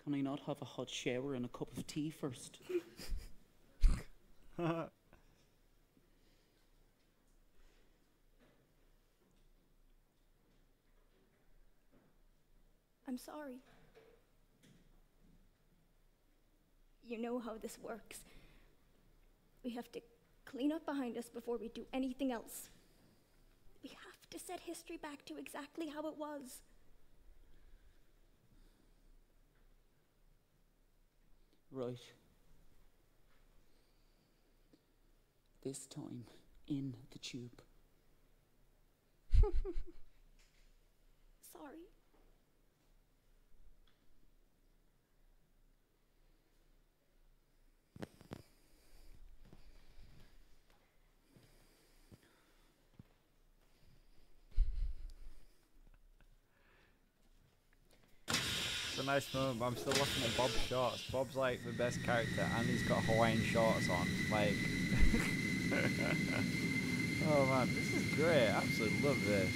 Can I not have a hot shower and a cup of tea first? I'm sorry. You know how this works. We have to clean up behind us before we do anything else. We have to set history back to exactly how it was. Right. This time, in the tube. Sorry. It's a nice moment, but I'm still looking at Bob's shorts. Bob's like the best character, and he's got Hawaiian shorts on. Like, oh man, this is great. I absolutely love this.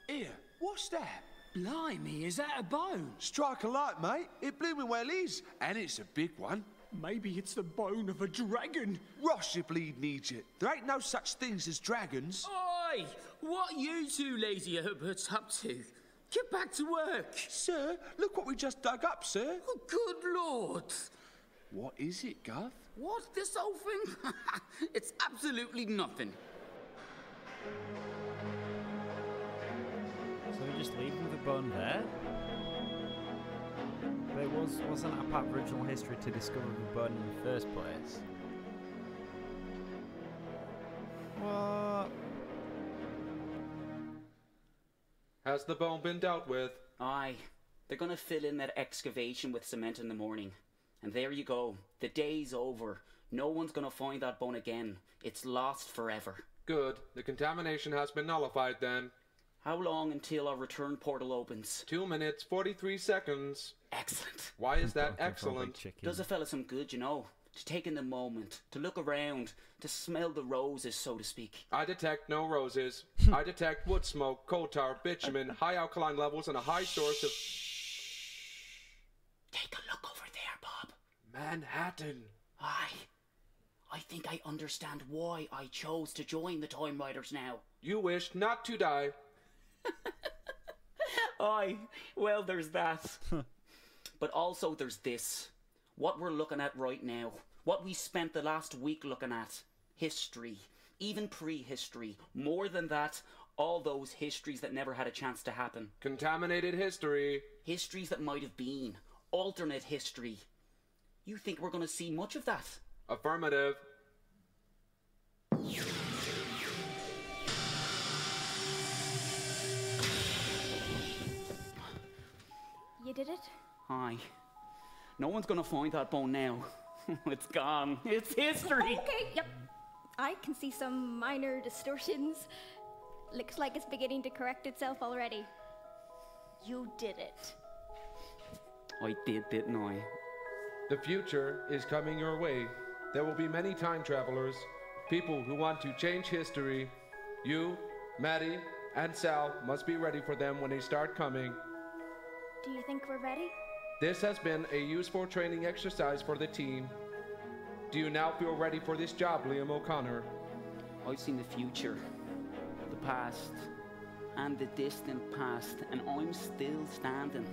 Here, what's that? Blimey, is that a bone? Strike a light, mate. It blooming well is, and it's a big one. Maybe it's the bone of a dragon. Ross, you bleeding idiot. There ain't no such things as dragons. Oi! What you two lazy herberts up to? Get back to work. Sir, look what we just dug up, sir. Oh, good lord. What is it, Gov? What, this whole thing? It's absolutely nothing. So we just leaving the bone there? But it wasn't a part of original history to discover the bone in the first place. What? Has the bone been dealt with? Aye. They're gonna fill in that excavation with cement in the morning. And there you go. The day's over. No one's gonna find that bone again. It's lost forever. Good. The contamination has been nullified then. How long until our return portal opens? 2 minutes, 43 seconds. Excellent. Why is that excellent? Does a fella some good, you know. To take in the moment, to look around, to smell the roses, so to speak. I detect no roses. I detect wood smoke, coal tar, bitumen, high alkaline levels, and a high source of... Take a look over there, Bob. Manhattan. Aye. I think I understand why I chose to join the Time Riders now. You wished not to die. Aye. Well, there's that. But also there's this. What we're looking at right now. What we spent the last week looking at. History. Even prehistory. More than that, all those histories that never had a chance to happen. Contaminated history. Histories that might have been. Alternate history. You think we're going to see much of that? Affirmative. You did it? Aye. No one's going to find that bone now. It's gone. It's history. Okay, yep. I can see some minor distortions. Looks like it's beginning to correct itself already. You did it. I did, didn't I? The future is coming your way. There will be many time travelers, people who want to change history. You, Maddie, and Sal must be ready for them when they start coming. Do you think we're ready? This has been a useful training exercise for the team. Do you now feel ready for this job, Liam O'Connor? I've seen the future, the past, and the distant past, and I'm still standing.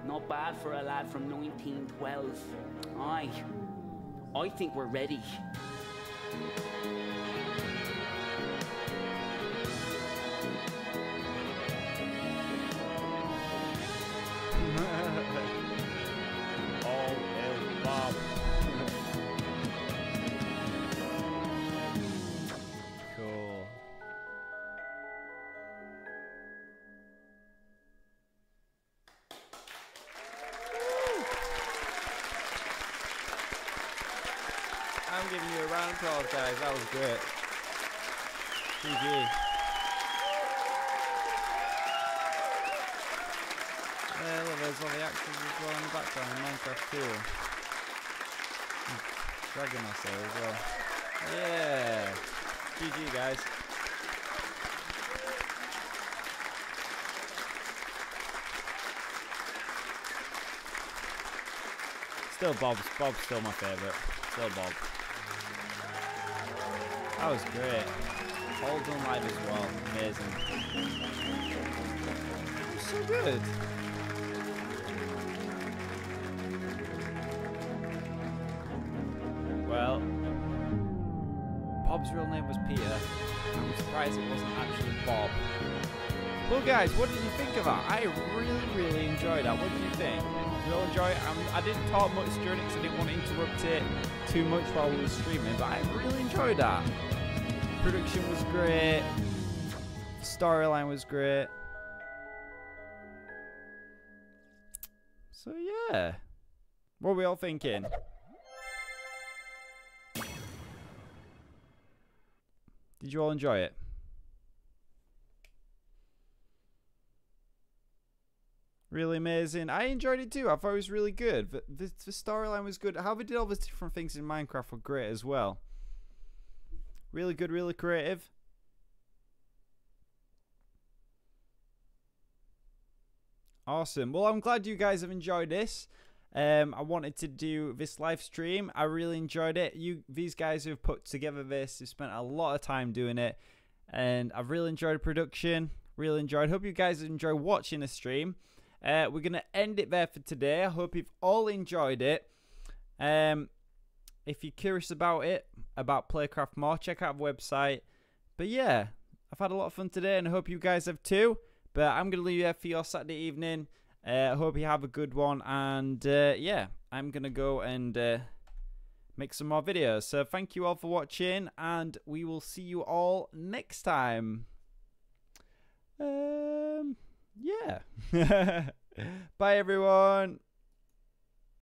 Not bad for a lad from 1912. Aye, I think we're ready. All El Bob. Cool. I'm giving you a round of applause, guys. That was great. GG. Yeah, look, there's all the actors as well in the background in Minecraft too. Dragon us there as well. Yeah. GG, guys. Still Bob's still my favourite. Still Bob. That was great. All done live as well. Amazing. It was so good. Well, Bob's real name was Peter. I'm surprised it wasn't actually Bob. Well, guys, what did you think of that? I really enjoyed that. What did you think? Real enjoy it. I didn't talk much during it because I didn't want to interrupt it too much while we were streaming, but I really enjoyed that. Production was great. Storyline was great. So yeah. What are we all thinking? Did you all enjoy it? Really amazing. I enjoyed it too. I thought it was really good. The storyline was good. How they did all the different things in Minecraft were great as well. Really good, really creative. Awesome. Well, I'm glad you guys have enjoyed this. I wanted to do this live stream. I really enjoyed it. These guys who've put together this have spent a lot of time doing it, and I've really enjoyed the production. Really enjoyed. Hope you guys enjoy watching the stream. We're gonna end it there for today. I hope you've all enjoyed it. If you're curious about it, about Playcraft more, check out the website. But yeah, I've had a lot of fun today, and I hope you guys have too. But I'm gonna leave you there for your Saturday evening. I hope you have a good one, and yeah, I'm gonna go and make some more videos. So thank you all for watching, and we will see you all next time. Bye, everyone.